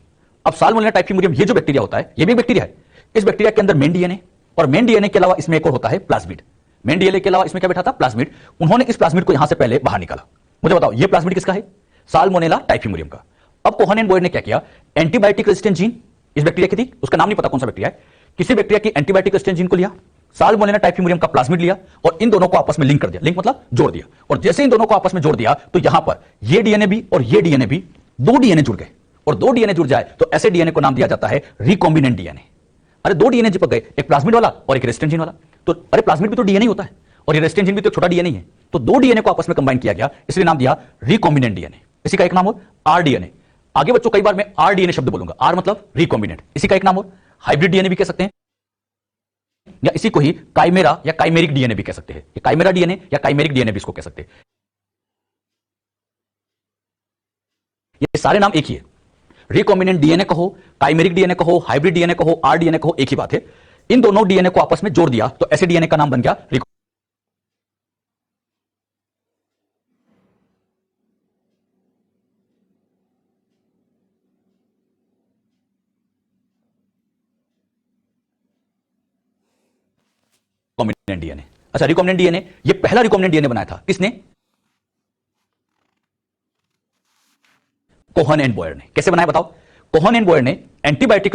अब साल्मोनेला टाइफिमुरियम ये जो बैक्टीरिया होता है ये भी बैक्टीरिया है। इस बैक्टीरिया के अंदर मेन डीएनए और मेन डीएनए के अलावा इसमें एक और होता है प्लाज्मिड। मेन डीएनए के अलावा इसमें क्या बैठा था? प्लाज्मिड। उन्होंने इस प्लाज्मिड को यहां से पहले बाहर निकाला। मुझे बताओ ये प्लाज्मिड किसका है? साल्मोनेला टाइफिमुरियम का। अब कोहन एंड बॉयर ने क्या किया, एंटीबायोटिक रेजिस्टेंट जीन इस बैक्टीरिया की थी, उसका नाम नहीं पता कौन सा बैक्टीरिया है, किसी बैक्टीरिया की एंटीबायोटिक रेजिस्टेंट जीन को लिया, साल्मोनेला टाइफिमुरियम का प्लाज्मिड लिया और इन दोनों को आपस में लिंक कर दिया। लिंक मतलब जोड़ दिया। और जैसे इन दोनों को आपस में जोड़ दिया तो यहां पर ये डीएनए भी और ये डीएनए भी, दो डीएनए जुड़ गए। और दो डीएनए जुड़ जाए तो ऐसे डीएनए को नाम दिया जाता है रिकॉम्बिनेंट डीएनए। अरे दो डीएनए चिपक गए, एक प्लाज्मिड वाला और एक रेजिस्टेंट जीन वाला। तो अरे प्लाज्मिड भी तो डीएनए होता है और ये रेजिस्टेंट जीन भी तो छोटा डीएनए है। तो दो डीएनए को आपस में कंबाइन किया गया, इसलिए नाम दिया रिकॉम्बिनेंट डीएनए। इसी का एक नाम और आरडीएनए। आगे बच्चों कई बार मैं आरडीएनए शब्द बोलूंगा, आर मतलब रिकॉम्बिनेंट। इसी का एक नाम और हाइब्रिड डीएनए भी कह सकते हैं, या इसी को ही काइमेरा या काइमेरिक डीएनए भी कह सकते हैं। ये काइमेरा डीएनए या काइमेरिक डीएनए भी इसको कह सकते हैं। ये सारे नाम एक ही है। रिकॉम्बिनेंट डीएनए कहो, काइमेरिक डीएनए कहो, हाइब्रिड डीएनए कहो, आरडीएनए कहो, एक ही बात है। इन दोनों डीएनए को आपस में जोड़ दिया तो ऐसे डीएनए का नाम बन गया रिकॉम्बिनेंट डीएनए। अच्छा, रिकॉम्बिनेंट डीएनए, ये पहला रिकॉम्बिनेंट डीएनए बनाया था किसने? कोहन एंड बॉयर ने। कैसे बनाया बताओ? कोहन एंड बॉयर ने एंटीबायोटिक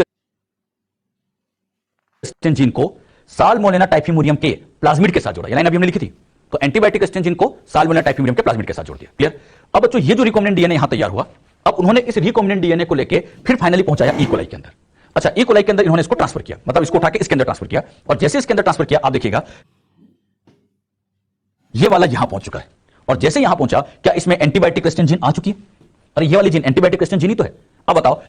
रेजिस्टेंट जीन को साल्मोनेला टाइफिमुरियम के प्लाज्मिड के साथ जोड़ा। ये लाइन अभी हमने लिखी थी। तो एंटीबायोटिक रेजिस्टेंट जीन को साल्मोनेला टाइफिमुरियम के प्लाज्मिड के साथ जोड़ दिया। क्लियर? अब बच्चों ये जो रिकॉम्बिनेंट डीएनए यहां तैयार हुआ, अब उन्होंने इस रिकॉम्बिनेंट डीएनए को लेके फिर फाइनली पहुंचाया इकोलाई के अंदर। अच्छा, इकोलाई के अंदर इन्होंने इसको ट्रांसफर किया, मतलब इसको उठा के इसके अंदर ट्रांसफर किया। और जैसे इसके अंदर ट्रांसफर किया आप देखिएगा ये वाला यहां पहुंच चुका है। और जैसे यहां पहुंचा क्या इसमें एंटीबायोटिक रेजिस्टेंट जीन आ चुकी है? अरे ये वाली जीन एंटीबायोटिक रेजिस्टेंट जीन ही तो है। अब बताओ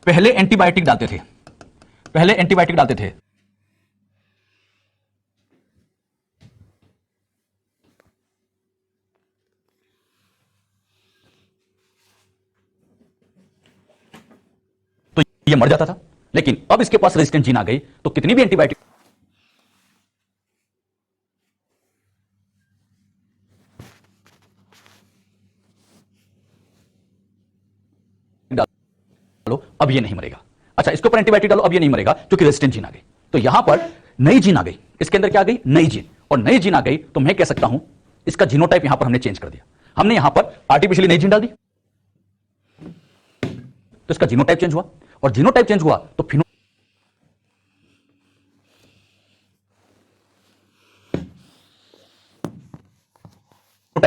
पहले एंटीबायोटिक डालते थे, पहले एंटीबायोटिक डालते थे, तो ये मर जाता था। लेकिन अब इसके पास रेजिस्टेंट जीन आ गई तो कितनी भी एंटीबायोटिक डालो अब ये नहीं मरेगा। अच्छा, इसके ऊपर एंटीबायोटिक डालो अब ये नहीं मरेगा क्योंकि रेजिस्टेंट जीन आ गई। तो यहां पर नई जीन आ गई, इसके अंदर क्या आ गई? नई जीन। और नई जीन आ गई तो मैं कह सकता हूं इसका जीनोटाइप यहां पर हमने चेंज कर दिया। हमने यहां पर आर्टिफिशियली नई जीन डाल दी। तो इसका जीनोटाइप चेंज हुआ, और जीनोटाइप चेंज हुआ तो फिनोटाइप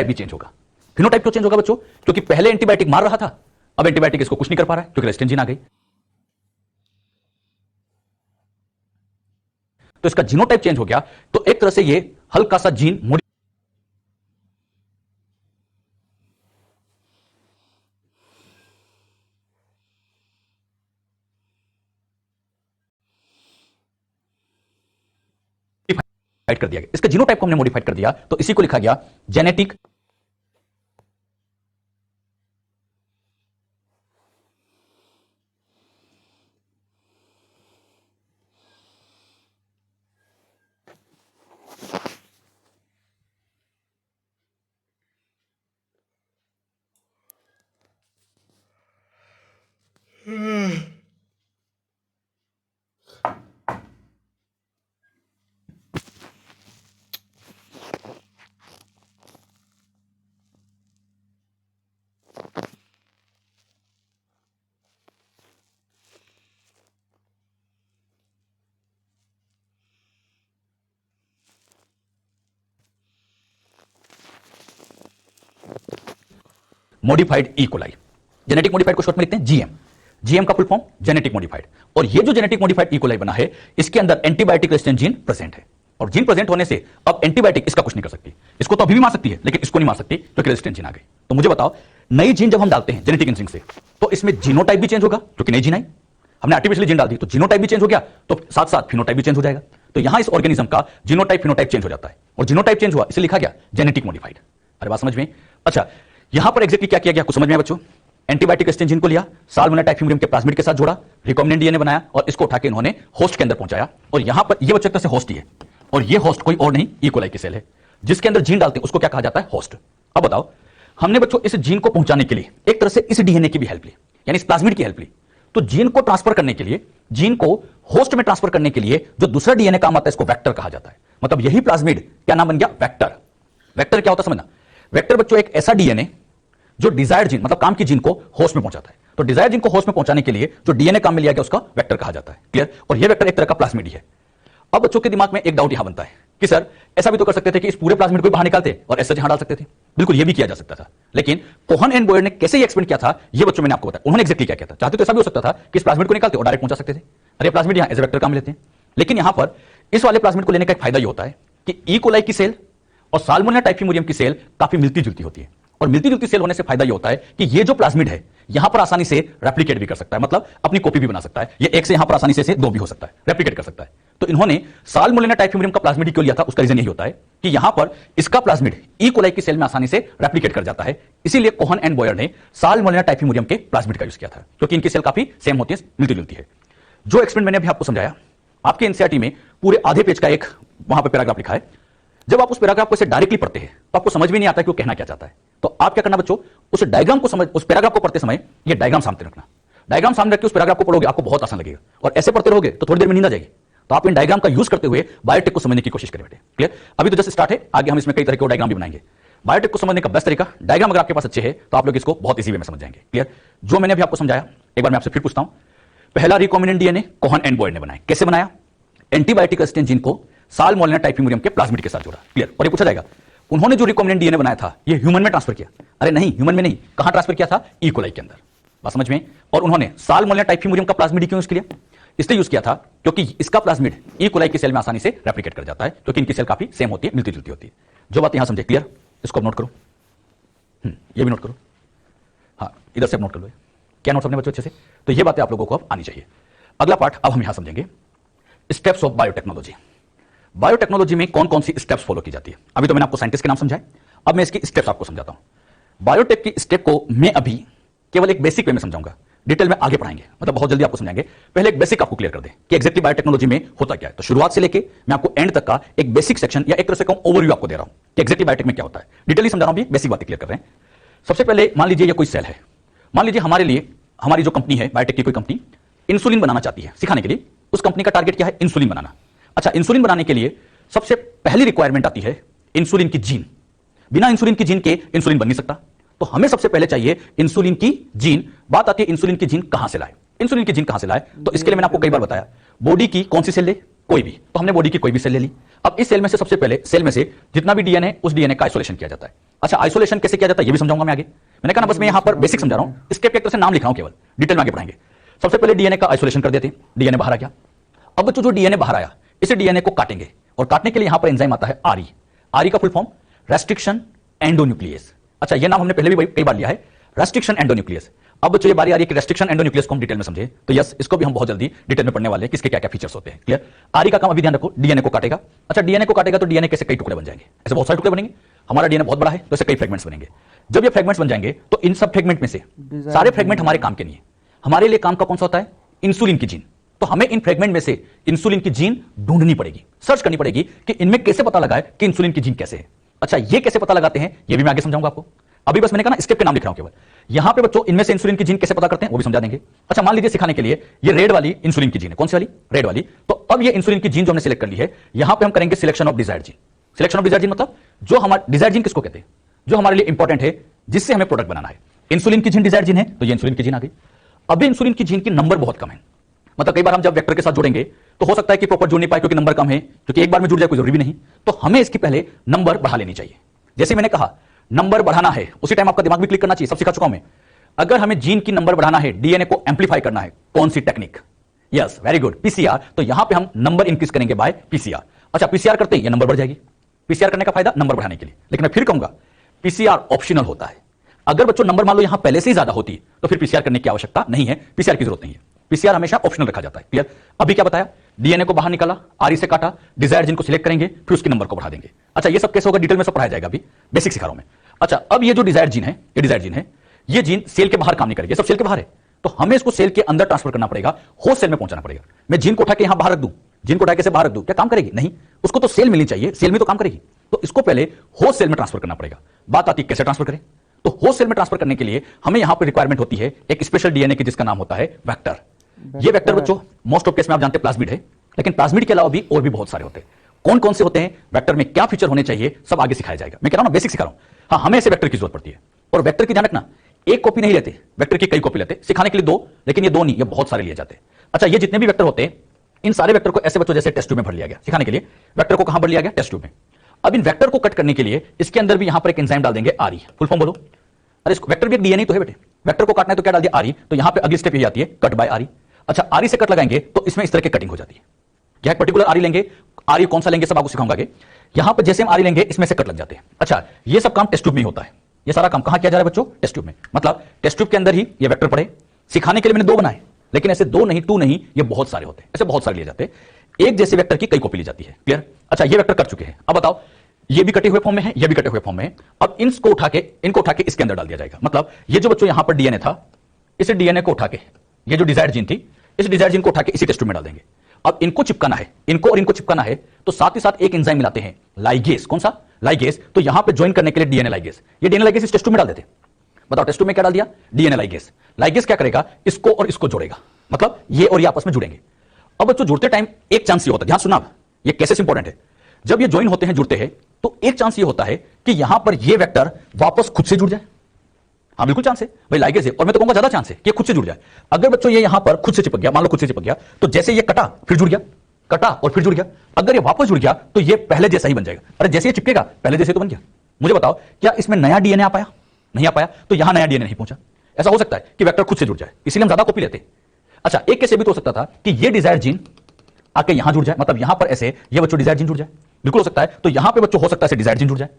भी चेंज होगा। फिनोटाइप क्यों चेंज होगा बच्चों? क्योंकि पहले एंटीबायोटिक मार रहा था, अब एंटीबायोटिक इसको कुछ नहीं कर पा रहा है क्योंकि रेजिस्टेंस जीन आ गई। तो इसका जीनोटाइप चेंज हो गया, तो एक तरह से ये हल्का सा जीन मॉडिफाइड कर दिया गया। इसके जीनोटाइप को हमने मॉडिफाइड कर दिया, तो इसी को लिखा गया genetic modified E coli. Genetic modified को शॉर्ट में लिखते हैं जीएम। जीएम का फुल फॉर्म जेनेटिक मॉडिफाइड। और ये जो जेनेटिक मॉडिफाइड ई कोलाई बना है, इसके अंदर एंटीबायोटिक रेजिस्टेंट जीन प्रेजेंट है, और जीन प्रेजेंट होने से अब एंटीबायोटिक इसका कुछ नहीं कर सकती। इसको तो अभी भी मार सकती है, लेकिन इसको नहीं मार सकती क्योंकि रेजिस्टेंट जीन आ गई। तो मुझे बताओ, नई जीन जब हम डालते हैं जेनेटिक इंजीनियरिंग से, तो इसमें जीनोटाइप भी चेंज होगा क्योंकि नई जीन आई। हमने आर्टिफिशियल जीन डाल दी तो जीनोटाइप भी चेंज हो गया, तो साथ साथ फिनोटाइप भी चेंज हो जाएगा। तो यहां इस ऑर्गेनिज्म का जीनोटाइप फिनोटाइप चेंज हो जाता है, और जीनोटाइप चेंज हुआ इसे लिखा गया जेनेटिक मॉडिफाइड। अरे बात समझ में? अच्छा, यहां पर एग्जैक्टली क्या किया गया कुछ समझ में बच्चों? एंटीबायोटिक रेजिस्टेंट जीन को लिया, साल्मोनेला टाइफिमुरियम के प्लाज्मिड के साथ जोड़ा, रिकॉम्बिनेंट डीएनए बनाया, और इसको उठा के इन्होंने होस्ट के अंदर पहुंचाया। और यहां पर ये बच्चों एक तरह से होस्ट ही है, और ये होस्ट कोई और नहीं ई कोलाई की सेल है, जिसके अंदर जीन डालते हैं उसको क्या कहा जाता है? होस्ट। अब बताओ, हमने बच्चों इस जीन को पहुंचाने के लिए एक तरह से इस डीएनए की भी हेल्प ली, यानी इस प्लाज्मिड की हेल्प ली। तो जीन को ट्रांसफर करने के लिए, जीन को होस्ट में ट्रांसफर करने के लिए जो दूसरा डीएनए काम आता है, इसको वेक्टर कहा जाता है। मतलब यही प्लाज्मिड क्या नाम बन गया? वेक्टर। वेक्टर क्या होता है समझना? वेक्टर बच्चों एक ऐसा डीएनए जो डिजायर्ड जीन, मतलब काम की जीन को होस्ट में पहुंचाता है। तो डिजायर्ड जीन को होस्ट में पहुंचाने के लिए जो डीएनए काम में लिया गया उसका वेक्टर कहा जाता है। क्लियर? और यह वेक्टर एक तरह का प्लाज्मिड ही है। अब बच्चों के दिमाग में एक डाउट यहां बनता है कि सर ऐसा भी तो कर सकते थे कि इस पूरे प्लाज्मिड को बाहर निकालते और ऐसे यहां डाल सकते थे। बिल्कुल ये भी किया जा सकता था, लेकिन कोहन एंड बॉयड ने कैसे ये एक्सपेरिमेंट किया था, ये बच्चों मैंने आपको बताया। उन्होंने एक्जेक्टली क्या किया था? चाहते तो ऐसा भी हो सकता था कि इस प्लाज्मिड को निकालते और डायरेक्ट पहुंचा सकते थे, अरे प्लाज्मिड यहां एज वेक्टर काम लेते हैं। लेकिन यहां पर इस वाले प्लाज्मिड को लेने का एक फायदा ये होता है कि ई कोलाई की सेल और साल्मोनेला टाइफिमुरियम की सेल काफी मिलती जुलती होती है, और मिलती जुलती सेल होने से फायदा ये होता है कि ये जो प्लाज्मिड है यहां पर आसानी से रेप्लिकेट भी कर सकता है, मतलब अपनी कॉपी भी बना सकता है। ये एक से यहां पर आसानी से दो भी हो सकता है, रेप्लिकेट कर सकता है। तो इन्होंने साल्मोनेला टाइफिमुरियम का प्लाज्मिड क्यों लिया था? उसका रीजन यही होता है कि यहां पर इसका प्लाज्मिड ई कोलाई की सेल में आसानी से रेप्लिकेट कर जाता है। इसीलिए कोहन एंड बॉयर ने साल्मोनेला टाइफिमुरियम के प्लाज्मिड का यूज किया था, क्योंकि इनकी सेल काफी सेम होती है, मिलती जुलती है। जो एक्सपेरिमेंट मैंने अभी आपको समझाया, आपके एनसीईआरटी में पूरे आधे पेज का एक वहां पर पैराग्राफ लिखा है। जब आप उस पैराग्राफ को डायरेक्टली पढ़ते हैं तो आपको समझ में नहीं आता कि वो कहना क्या चाहता है। तो आप क्या करना बच्चों, उस डायग्राम को समझ, उस पैराग्राफ को पढ़ते समय ये डायग्राम सामने रखना। डायग्राम सामने रख के उस पैराग्राफ को पढ़ोगे, आपको बहुत आसान लगेगा, और ऐसे पढ़ते रहोगे तो थोड़ी देर में नींद आ जाएगी। तो आप इन डायग्राम का यूज करते हुए बायोटेक को समझने की कोशिश करें बेटे। क्लियर? अभी तो जस्ट स्टार्ट है, आगे हम इसमें कई तरह के डायग्राम भी बनाएंगे। बायोटेक को समझने का बेस्ट तरीका, डायग्राम अगर आपके पास अच्छे हैं तो आप लोग इसको बहुत इजी वे में समझ जाएंगे। क्लियर? जो मैंने अभी आपको समझाया, एक बार मैं आपसे फिर पूछता हूं। पहला recombinant DNA Cohen and Boyd ने बनाया। कैसे बनाया? एंटीबायोटिक रेजिस्टेंट जीन को साल्मोनेला टाइफिमुरियम के प्लाज्मिड के साथ जोड़ा। क्लियर? और ये पूछा जाएगा, उन्होंने जो रिकॉम्बिनेंट डीएनए बनाया था ये ह्यूमन में ट्रांसफर किया? अरे नहीं, ह्यूमन में नहीं। कहां ट्रांसफर किया था? ई कोलाई के अंदर। बात समझ में? और उन्होंने साल्मोनेला टाइफिमुरियम का प्लाज्मिड क्यों यूज किया? इसलिए यूज किया था क्योंकि इसका प्लाज्मिड ई कोलाई की सेल में आसानी से रेप्लिकेट कर जाता है, क्योंकि इनकी सेल काफी सेम होती है, मिलती जुलती होती है। जो बात यहां समझे, क्लियर? इसको नोट करो, ये भी नोट करो, हाँ इधर से नोट कर लो। क्या नोट सबने बच्चों अच्छे से? तो ये बातें आप लोगों को अब आनी चाहिए। अगला पार्ट अब हम यहां समझेंगे, स्टेप्स ऑफ बायोटेक्नोलॉजी। बायोटेक्नोलॉजी में कौन कौन सी स्टेप्स फॉलो की जाती है? अभी तो मैंने आपको साइंटिस्ट के नाम समझाए, अब मैं इसकी स्टेप्स आपको समझाता हूं। बायोटेक की स्टेप को मैं अभी केवल एक बेसिक वे में समझाऊंगा, डिटेल में आगे पढ़ाएंगे, मतलब बहुत जल्दी आपको समझाएंगे। पहले एक बेसिक आपको क्लियर कर दें कि एक्जेक्टली बायोटेक्नोलॉजी में होता क्या है। तो शुरुआत से लेके मैं आपको एंड तक का एक बेसिक सेक्शन या एक तरह से कहूं ओवरव्यू आपको दे रहा हूं कि एक्जेक्टली बायोटेक में क्या होता है। डिटेली समझा रहा हूं, बेसिक बातें क्लियर कर रहे हैं। सबसे पहले मान लीजिए ये कोई सेल है, मान लीजिए हमारे लिए हमारी जो कंपनी है बायोटेक की कोई कंपनी इंसुलिन बनाना चाहती है सिखाने के लिए। उस कंपनी का टारगेट क्या है? इंसुलिन बनाना। अच्छा, इंसुलिन बनाने के लिए सबसे पहली रिक्वायरमेंट आती है इंसुलिन की जीन। बिना इंसुलिन की जीन के इंसुलिन बन नहीं सकता। तो हमें सबसे पहले चाहिए इंसुलिन की जीन। बात आती है इंसुलिन की जीन कहां से लाए, इंसुलिन की जीन कहां से लाए, तो इसके लिए मैंने आपको कई बार बताया, बॉडी की कौन सी सेल ले, कोई भी, तो हमने बॉडी की कोई भी सेल ले ली। अब इस सेल में से सबसे पहले सेल में से जितना भी डीएनए, उस डीएनए का आइसोलेशन किया जाता है। अच्छा, आइसोलेशन कैसे किया जाता है ये भी समझाऊंगा मैं आगे। मैंने कहा ना बस मैं यहां पर बेसिक समझा रहा हूं, स्टेप एक तरह से नाम लिख रहा हूं, केवल डिटेल में आगे पढ़ाएंगे। सबसे पहले डीएनए का आइसोलेशन कर देते हैं, डीएनए बाहर आ गया। अब जो डीएनए बाहर आया, इस डीएनए को काटेंगे, और काटने के लिए यहां पर एंजाइम आता है आरई। आरई का फुल फॉर्म रेस्ट्रिक्शन एंडोन्यूक्लियस। अच्छा, ये नाम हमने पहले भी कई बार लिया है, रेस्ट्रिक्शन एंडोन्यूक्लियस। अब जो ये बारी आ रही है कि रेस्ट्रिक्शन एंडोन्यूक्लियस को हम डिटेल में समझे, तो यस, इसको भी हम बहुत जल्दी डिटेल में पढ़ने वाले हैं कि इसके क्या क्या फीचर्स होते हैं। क्लियर? आरई का काम अभी ध्यान रखो, डीएनए को काटेगा। अच्छा, डीएनए को काटेगा तो डीएनए के कई टुकड़े बन जाएंगे, ऐसे बहुत सारे टुकड़े बनेंगे। हमारा डीएनए बहुत बड़ा है तो ऐसे कई फ्रेगमेंट्स बनेंगे। जब ये फ्रेगमेंट्स बन जाएंगे तो इन सब फ्रेगमेंट में से सारे फ्रेगमेंट हमारे काम के नहीं है। हमारे लिए काम का कौन सा होता है? इंसुलिन की जीन। तो हमें इन फ्रेगमेंट में से इंसुलिन की जीन ढूंढनी पड़ेगी, सर्च करनी पड़ेगी कि इनमें कैसे पता लगा है कि इंसुलिन की जीन कैसे है। अच्छा, ये कैसे पता लगाते हैं ये भी मैं आगे समझाऊंगा आपको। अभी बस मैंने कहा ना, स्टेप के नाम लिख रहा हूं केवल। यहां पे बच्चों इनमें से इंसुलिन की जीन कैसे पता करते हैं वो भी समझा देंगे। अच्छा, मान लीजिए सिखाने के लिए ये रेड वाली इंसुलिन की जीन है, कौन सी वाली? रेड वाली। तो अब ये इंसुलिन की जीन जो हमने सिलेक्ट कर ली है, यहां पे हम करेंगे selection of desired gene. Selection of desired gene मतलब जो हमारा डिजायर्ड जीन किसको कहते हैं? जो हमारे लिए इंपॉर्टेंट है, जिससे हमें प्रोडक्ट बनाना है। इंसुलिन की जीन डिजायर्ड जीन है, तो ये इंसुलिन की जीन आ गई। अभी इंसुलिन की जीन की नंबर बहुत कम है, मतलब कई बार हम जब वेक्टर के साथ जोड़ेंगे तो हो सकता है कि प्रॉपर जुड़ नहीं पाए क्योंकि नंबर कम है, क्योंकि एक बार में जुड़ जाए कोई जरूरी भी नहीं। तो हमें इसकी पहले नंबर बढ़ा लेनी चाहिए। जैसे मैंने कहा नंबर बढ़ाना है, उसी टाइम आपका दिमाग भी क्लिक करना चाहिए, सब सिखा चुका हूं मैं। अगर हमें जीन की नंबर बढ़ाना है, डीएनए को एम्पलीफाई करना है, कौन सी technique? Yes, very good, PCR. तो यहां पे हम नंबर इंक्रीज करेंगे बाय पीसीआर। अच्छा, पीसीआर करते ही ये नंबर बढ़ जाएगी। पीसीआर करने का फायदा नंबर बढ़ाने के लिए, लेकिन मैं फिर कहूंगा पीसीआर ऑप्शनल होता है। अगर बच्चों नंबर मान लो यहां पहले से ही ज्यादा होती तो फिर पीसीआर करने की आवश्यकता नहीं है, पीसीआर की जरूरत नहीं है। पीसीआर हमेशा ऑप्शनल रखा जाता है। क्लियर? अभी क्या बताया? डीएनए को बाहर निकाला, आरई से काटा, डिजायर जीन को सिलेक्ट करेंगे, फिर उसके नंबर को बढ़ा देंगे। अच्छा, ये सब कैसे होगा डिटेल में सब पढ़ाया जाएगा, अभी बेसिक सिखा रहा हूं मैं। अच्छा, अब ये जो डिजायर जीन है, ये डिजायर जीन है, ये जीन सेल के बाहर काम नहीं करेगी, ये सब सेल के बाहर है, तो हमें इसको सेल के अंदर ट्रांसफर करना पड़ेगा, होस्ट सेल में पहुंचाना पड़ेगा। मैं जीन को उठा के यहां बाहर रख दूं, जीन को उठा के बाहर रख दूं, क्या काम करेगी? नहीं, उसको तो सेल मिलनी चाहिए, सेल में तो काम करेगी। तो इसको पहले होस्ट सेल में ट्रांसफर करना पड़ेगा। बात आती है कैसे ट्रांसफर करें, तो होस्ट सेल में ट्रांसफर करने के लिए हमें यहां पर रिक्वायरमेंट होती है एक स्पेशल डीएनए की, जिसका नाम होता है वेक्टर। ये वेक्टर बच्चों मोस्ट ऑफ केस में आप जानते हैं प्लाज्मिड है, लेकिन प्लाज्मिड के अलावा भी और भी बहुत सारे होते हैं। कौन कौन से होते हैं, वेक्टर में क्या फीचर होने चाहिए, सब आगे सिखाया जाएगा। मैं कह रहा हूं ना, बेसिक सिखा रहा हूं। हाँ, हमें ऐसे वेक्टर की जरूरत पड़ती है, और वेक्टर की ध्यान रखना, एक कॉपी नहीं लेते, वेक्टर की कई कॉपी लेते, सिखाने के लिए दो, लेकिन ये दो नहीं, ये बहुत सारे लिए जाते हैं। अच्छा, ये जितने भी वेक्टर होते हैं, इन सारे वेक्टर को ऐसे बच्चों जैसे टेस्ट ट्यूब में भर लिया गया। सिखाने के लिए वेक्टर को कहां भर लिया गया? टेस्ट ट्यूब में। अब इन वेक्टर को कट करने के लिए इसके अंदर भी यहां पर एक एंजाइम डाल देंगे, आरई। फुल फॉर्म बोलो। अरे इसको वेक्टर भी एक डीएनए तो है बेटे, वेक्टर को काटना है तो क्या डाल दिया? आरई। तो यहां पे अगली स्टेप यही आती है, कट बाय आरई। अच्छा, आरई से कट लगाएंगे तो इसमें इस तरह की कटिंग हो जाती है। क्या पर्टिकुलर आरई लेंगे, आरई कौन सा लेंगे सब आपको सिखाऊंगा आगे। यहां पर जैसे हम आरई लेंगे, इसमें से कट लग जाते हैं। अच्छा, ये सब काम टेस्ट ट्यूब में ही होता है। ये सारा काम कहां किया जा रहा है बच्चों? टेस्ट ट्यूब में। मतलब टेस्ट ट्यूब के अंदर ही ये वेक्टर पड़े। सिखाने के लिए मैंने दो बनाए, लेकिन ऐसे दो नहीं, टू नहीं, ये बहुत सारे होते हैं, ऐसे बहुत सारे लिए जाते हैं। एक जैसे वेक्टर की कई कॉपी ली जाती है। क्लियर? अच्छा, ये वेक्टर कट चुके हैं, अब बताओ, ये भी कटे हुए फॉर्म में है, ये भी कटे हुए फॉर्म में है। अब इनको उठा के इसके अंदर डाल दिया जाएगा। मतलब ये जो बच्चों यहां पर डीएनए था, इस डीएनए को उठा के, ये जो डिजायर्ड जीन थी, इस डिजायर्ड जीन को उठा के इसी टेस्ट ट्यूब में डाल देंगे। अब इनको चिपकाना है, इनको और इनको चिपकाना है, तो साथ ही साथ एक एंजाइम मिलाते हैं, लाइगेस। कौन सा? लाइगेस। तो यहां पे ज्वाइन करने के लिए डीएनए लाइगेस, ये डीएनए लाइगेस इस टेस्ट ट्यूब में डाल देते। बताओ टेस्ट ट्यूब में क्या डाल दिया? DNA ligase. लाइगेस क्या करेगा? इसको और इसको जोड़ेगा, मतलब ये और ये आपस में जुड़ेंगे। अब बच्चों जुड़ते टाइम एक चांस ये होता है, ध्यान सुनना, ये कैसे इंपॉर्टेंट है। जब ये ज्वाइन होते हैं, जुड़ते हैं, तो एक चांस ये होता है कि यहां पर ये वेक्टर वापस खुद से जुड़ जाए। हाँ, बिल्कुल चांस है भाई, लाइगेस है, और मैं तो कहूंगा ज्यादा चांस है कि खुद से जुड़ जाए। अगर बच्चों ये यहां पर खुद से चिपक गया, मान लो खुद से चिपक गया, तो जैसे ये कटा फिर जुड़ गया, कटा और फिर जुड़ गया। अगर ये वापस जुड़ गया तो ये पहले जैसा ही बन जाएगा। अरे जैसे ये चिपकेगा पहले जैसे तो बन गया। मुझे बताओ, क्या इसमें नया डीएनए आ पाया? नहीं आ पाया, तो यहां नया डीएनए नहीं पहुंचा। ऐसा हो सकता है कि वेक्टर खुद से जुड़ जाए, इसीलिए हम ज्यादा कॉपी लेते हैं। अच्छा, एक केस भी तो हो सकता था कि ये डिजायर जीन आके यहां जुड़ जाए, मतलब यहां पर ऐसे ये बच्चों डिजायर जीन जुड़ जाए, बिल्कुल हो सकता है। तो यहां पे बच्चों हो सकता है डिजायर जीन जुड़ जाए।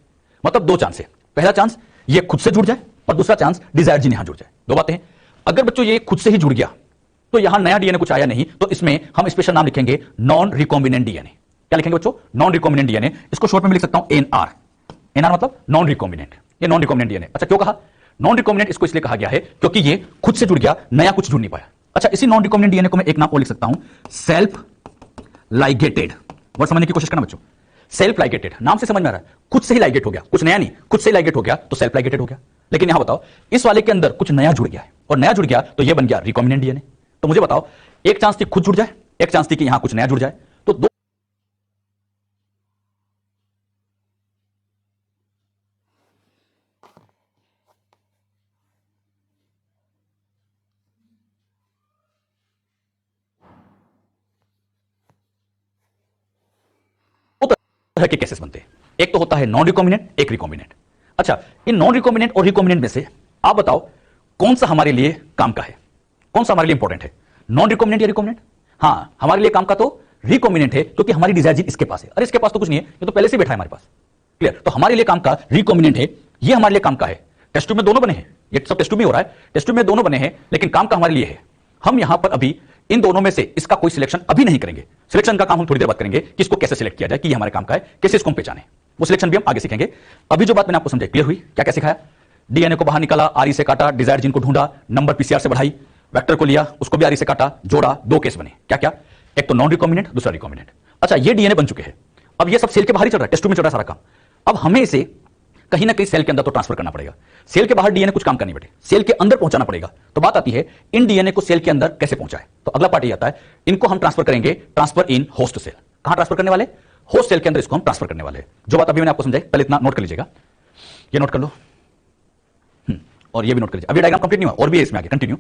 मतलब दो चांस है, पहला चांस ये खुद से जुड़ जाए, और दूसरा चांस डिजायर जीन यहां जुड़ जाए। दो बातें हैं। अगर बच्चों ये खुद से ही जुड़ गया तो यहां नया डीएनए कुछ आया नहीं, तो इसमें हम स्पेशल नाम लिखेंगे नॉन रिकॉम्बिनेंट डीएनए। क्या लिखेंगे बच्चों? Non recombinant DNA. इसको शॉर्ट में लिख सकता हूं एनआर। एनआर मतलब नॉन रिकॉम्बिनेंट, ये नॉन रिकॉम्बिनेंट डीएनए। अच्छा, क्यों कहा नॉन रिकॉम्बिनेंट? इसको इसलिए कहा गया है क्योंकि ये खुद से जुड़ गया, नया कुछ जुड़ नहीं पाया। अच्छा, इसी नॉन रिकॉम्बिनेंट डीएनए को मैं एक नाम और लिख सकता हूं, सेल्फ लाइगेटेड। वर्ड समझने की कोशिश करना बच्चों। सेल्फ लाइगेटेड, नाम से समझ में आ रहा है, खुद से ही लाइगेट हो गया, कुछ नया नहीं, खुद से ही लाइगेट हो गया तो सेल्फ लाइगेटेड हो गया। लेकिन यहां बताओ, इस वाले के अंदर कुछ नया जुड़ गया है, और नया जुड़ गया तो ये बन गया रिकॉम्बिनेंट डीएनए। तो मुझे बताओ, एक चांस थी खुद जुड़ जाए, एक चांस थी कि यहां कुछ नया जुड़ जाए, तो दो तरह के केसेस बनते हैं, एक तो होता है नॉन रिकॉम्बिनेंट, एक रिकॉम्बिनेंट। अच्छा, इन नॉन रिकॉम्बिनेंट और रिकॉम्बिनेंट में से आप बताओ कौन सा हमारे लिए काम का है, कौन सा हमारे लिए इंपॉर्टेंट है, नॉन रिकॉम्बिनेंट या रिकॉम्बिनेंट? हाँ, हमारे लिए काम का तो रिकॉम्बिनेंट है, क्योंकि हमारी डिजायर जीन इसके पास है। अरे इसके पास तो कुछ नहीं है, ये तो पहले से बैठा है हमारे पास। क्लियर? तो हमारे लिए काम का रिकॉम्बिनेंट है, ये हमारे लिए काम का है। टेस्ट ट्यूब में दोनों बने हैं, ये सब टेस्ट ट्यूब में हो रहा है, टेस्ट ट्यूब में दोनों बने हैं, लेकिन काम का हमारे लिए है। हम यहां पर अभी इन दोनों में से इसका कोई सिलेक्शन अभी नहीं करेंगे। सिलेक्शन का काम हम थोड़ी देर बात करेंगे कि इसको कैसे सिलेक्ट किया जाए, कि ये हमारे काम का है, कैसे इसको हम पहचाने, वो सिलेक्शन भी हम आगे सीखेंगे। अभी जो बात मैंने आपको समझाई क्लियर हुई? क्या क्या सिखाया? डीएनए को बाहर निकाला, आरई से काटा, डिजायर जीन को ढूंढा, नंबर पीसीआर से बढ़ाई, वेक्टर को लिया, उसको भी आरई से काटा, जोड़ा, दो केस बने। क्या क्या? एक तो नॉन रिकॉम्बिनेंट, दूसरा रिकॉम्बिनेंट। अच्छा, ये डीएनए बन चुके हैं, अब ये सब सेल के बाहर ही चल रहा है, टेस्ट ट्यूब में चल रहा है सारा काम। अब हमें इसे कहीं ना कहीं सेल के अंदर तो ट्रांसफर करना पड़ेगा। सेल के बाहर डीएनए कुछ काम करनी बेटे, सेल के अंदर पहुंचाना पड़ेगा। तो बात आती है इन डीएनए को सेल के अंदर कैसे पहुंचाए। तो अगला पार्ट ये आता है, इनको हम ट्रांसफर करेंगे, ट्रांसफर इन होस्ट सेल। कहां ट्रांसफर करने वाले? होस्ट सेल के अंदर इसको हम ट्रांसफर करने वाले हैं। जो बात अभी मैंने आपको समझाई, पहले इतना नोट कर लीजिएगा, ये नोट कर लो, और ये भी नोट कर लीजिए। अभी डायग्राम कंप्लीट नहीं हुआ, और भी है इसमें आगे, कंटिन्यू।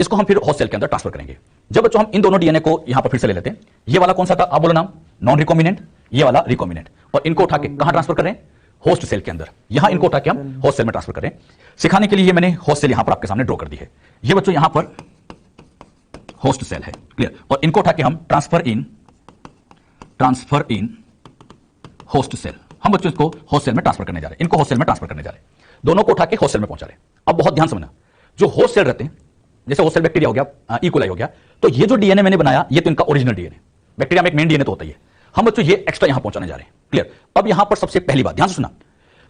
इसको हम फिर होस्ट सेल के अंदर ट्रांसफर करेंगे। जब बच्चों हम इन दोनों डीएनए को यहां पर फिर से ले लेते हैं, ये वाला कौन सा था आप बोलो नाम? नॉन रिकॉम्बिनेंट, ये वाला रिकॉम्बिनेंट, और इनको उठा के कहां ट्रांसफर कर रहे हैं? होस्ट सेल के अंदर। यहां इनको उठा के हम होस्ट सेल में ट्रांसफर कर रहे हैं। सिखाने के लिए ये मैंने होस्ट सेल यहां पर आपके सामने ड्रॉ कर दी है। ये बच्चों यहां पर होस्ट सेल है, क्लियर? और इनको उठा के हम ट्रांसफर इन होस्ट सेल, हम बच्चों इसको होस्ट सेल में ट्रांसफर करने जा रहे हैं, इनको होस्ट सेल में ट्रांसफर करने जा रहे हैं। दोनों को उठा के होस्ट सेल में पहुंचा रहे हैं। अब बहुत ध्यान समझना, जो होस्ट सेल रहते हैं, जैसे होस्ट सेल बैक्टीरिया हो गया, इकोलाई हो गया, तो ये जो डीएनए मैंने बनाया, ये तो इनका ओरिजिनल डीएनए। बैक्टीरिया में एक मेन डीएनए तो होता ही है, हम बच्चों ये एक्स्ट्रा यहां पहुंचाने जा रहे हैं। क्लियर? अब यहां पर सबसे पहली बात ध्यान से सुना,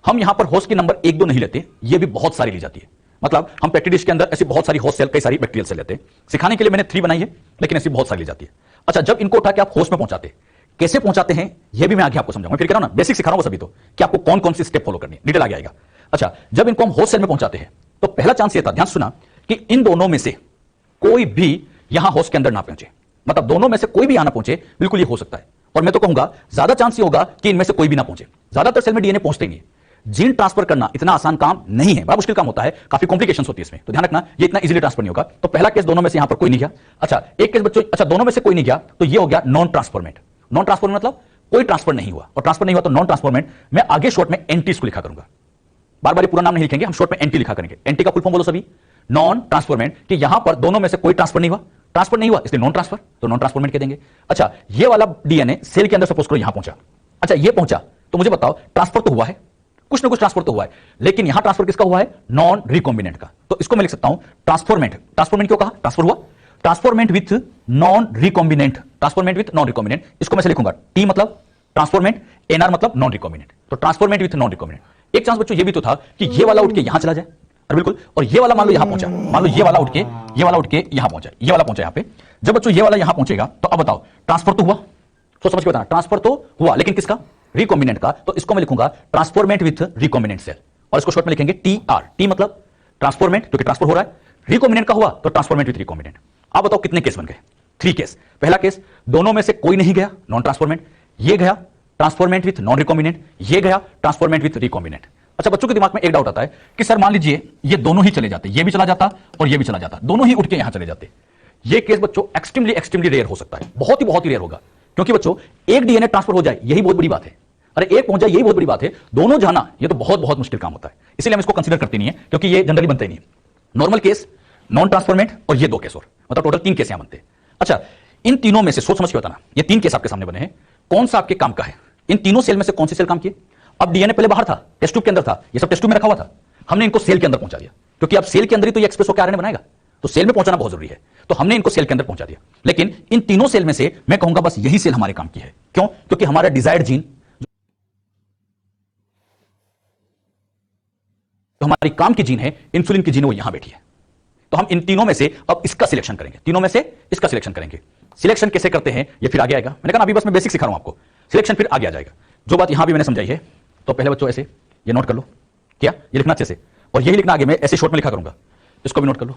हम यहां पर होस्ट की नंबर 1 2 नहीं लेते, ये भी बहुत सारी ली जाती है। मतलब हम पेट्री डिश के अंदर ऐसी बहुत सारी होस्ट सेल, कई सारी बैक्टीरियल सेल लेते हैं। सिखाने के लिए मैंने 3 बनाई है, लेकिन ऐसी बहुत सारी ली जाती है। अच्छा, जब इनको उठा के आप होस्ट में पहुंचाते, कैसे पहुंचाते हैं ये भी मैं आगे आपको समझाऊंगा। फिर कह रहा हूं ना, बेसिक सिखा रहा हूं बस अभी तो, कि आपको कौन कौन सी स्टेप फॉलो करनी है, डिटेल आगे आएगा। अच्छा, जब इनको हम होस्ट सेल में पहुंचाते हैं, तो पहला चांस ये था, ध्यान सुना, कि इन दोनों में से कोई भी यहां होस्ट के अंदर ना पहुंचे। मतलब दोनों में से कोई भी यहां ना पहुंचे, बिल्कुल ये हो सकता है। और मैं तो कहूंगा ज्यादा चांस ये होगा कि इनमें से कोई भी ना पहुंचे। ज्यादातर सेल में डीएनए पहुंचते नहीं है। जीन ट्रांसफर करना इतना आसान काम नहीं है, बड़ा मुश्किल काम होता है, काफी कॉम्प्लिकेशंस होती है इसमें, तो ध्यान रखना ये इतना इजीली ट्रांसफर नहीं होगा। तो पहला केस दोनों में से यहां पर कोई नहीं गया। अच्छा, एक केस बच्चों, अच्छा दोनों में से कोई नहीं गया, तो ये हो गया नॉन ट्रांसफॉर्मेट। नॉन ट्रांसफॉर्मेट मतलब कोई ट्रांसफर नहीं हुआ, और ट्रांसफर नहीं हुआ तो नॉन ट्रांसफॉर्मेट। मैं आगे शॉर्ट में एनटी इसको लिखा करूंगा, बार बार पूरा नाम नहीं लिखेंगे, हम शॉर्ट में एनटी लिखा करेंगे। एनटी का फुल फॉर्म बोलो सभी, नॉन ट्रांसफॉर्मेट, कि यहां पर दोनों में से कोई ट्रांसफर नहीं हुआ, ट्रांसफर नहीं हुआ इसलिए नॉन ट्रांसफर, तो नॉन ट्रांसफॉर्मेट कह देंगे। अच्छा, ये वाला डीएनए सेल के अंदर सपोज करो यहां पहुंचा। अच्छा, ये पहुंचा तो मुझे बताओ ट्रांसफर तो हुआ है, कुछ ना कुछ ट्रांसफर तो हुआ है, लेकिन यहां ट्रांसफर किसका हुआ है? नॉन रिकॉम्बिनेंट का। तो इसको मैं लिख सकता हूं ट्रांसफॉर्मेंट। ट्रांसफॉर्मेंट क्यों कहा? ट्रांसफर हुआ, transformant with non recombinant, transformant with non recombinant. इसको मैं से लिखूंगा टी मतलब ट्रांसफॉर्मेंट, एनआर मतलब नॉन रिकॉम्बिनेंट, तो ट्रांसफॉर्मेंट विथ नॉन रिकॉम्बिनेंट। एक चांस बच्चों ये भी तो था कि ये वाला उठ के यहां चला जाए, और बिल्कुल, और ये वाला मान लो यहां पहुंचा, मान लो ये वाला उठ के यहां पहुंचा, ये वाला पहुंचा यहां पे। जब बच्चों ये वाला यहां पहुंचेगा, तो अब बताओ ट्रांसफर तो हुआ, तो समझ के बताना, ट्रांसफर तो हुआ, लेकिन किसका? रिकॉम्बिनेंट का। तो इसको मैं लिखूंगा ट्रांसफॉर्मेंट विथ रिकॉम्बिनेंट सेल, और इसको शॉर्ट में लिखेंगे टी आर। टी मतलब ट्रांसफॉर्मेंट, क्योंकि ट्रांसफर हो रहा है, रिकॉम्बिनेंट का हुआ तो ट्रांसफॉर्मेंट विथ रिकॉम्बिनेंट। अब बताओ कितने केस बन गए? 3 केस। पहला केस, दोनों में से कोई नहीं गया, नॉन ट्रांसफॉर्मेंट, ये गया ट्रांसफॉर्मेंट विथ नॉन रिकॉम्बिनेंट, ये गया ट्रांसफॉर्मेंट विथ रिकॉम्बिनेंट। अच्छा, बच्चों के दिमाग में एक डाउट आता है कि सर मान लीजिए ये दोनों ही चले जाते, ये भी चला जाता और ये भी चला जाता, दोनों ही उठ के यहां चले जाते। ये केस बच्चों एक्सट्रीमली रेयर हो सकता है, बहुत ही रेयर होगा, क्योंकि बच्चों एक डीएनए ट्रांसफर हो जाए यही बहुत बड़ी बात है। अरे एक पहुंच जाए यही बहुत बड़ी बात है, दोनों जाना ये तो बहुत मुश्किल काम होता है, इसलिए हम इसको कंसीडर करते नहीं है, क्योंकि ये जनरली बनता ही नहीं है। नॉर्मल केस, नॉन ट्रांसफॉर्मेट और ये 2 केस और, मतलब टोटल 3 केस यहां बनते हैं। अच्छा, इन तीनों में से सोच समझ के बताना, ये 3 केस आपके सामने बने हैं, कौन सा आपके काम का है? इन तीनों सेल में से कौन सी सेल काम किए? अब डीएनए पहले बाहर था, टेस्ट ट्यूब के अंदर था, ये सब टेस्ट ट्यूब में रखा हुआ था, हमने इनको सेल के अंदर पहुंचा दिया, क्योंकि अब सेल के अंदर ही तो ये एक्सप्रेस होकर आरएनए बनाएगा, तो सेल में पहुंचाना बहुत जरूरी है, तो हमने इनको सेल के अंदर पहुंचा दिया। लेकिन इन तीनों सेल में से मैं कहूंगा बस यही सेल हमारे काम की है। क्यों? क्योंकि हमारा डिजायर्ड जीन, जो हमारी काम की जीन है, इंसुलिन की जीन, वो यहां बैठी है। तो हम इन तीनों में से अब इसका सिलेक्शन करेंगे, तीनों में से इसका सिलेक्शन करेंगे। सिलेक्शन कैसे करते हैं ये फिर आगे आएगा, मैंने कहा अभी बस मैं बेसिक सिखा रहा हूं आपको, सिलेक्शन फिर आगे आ जाएगा। जो बात यहां भी मैंने समझाई है, तो पहले बच्चों ऐसे ये नोट कर लो, क्या ये लिखना अच्छे से, और यही लिखना आगे मैं ऐसे शॉर्ट में लिखा करूंगा, इसको भी नोट कर लो,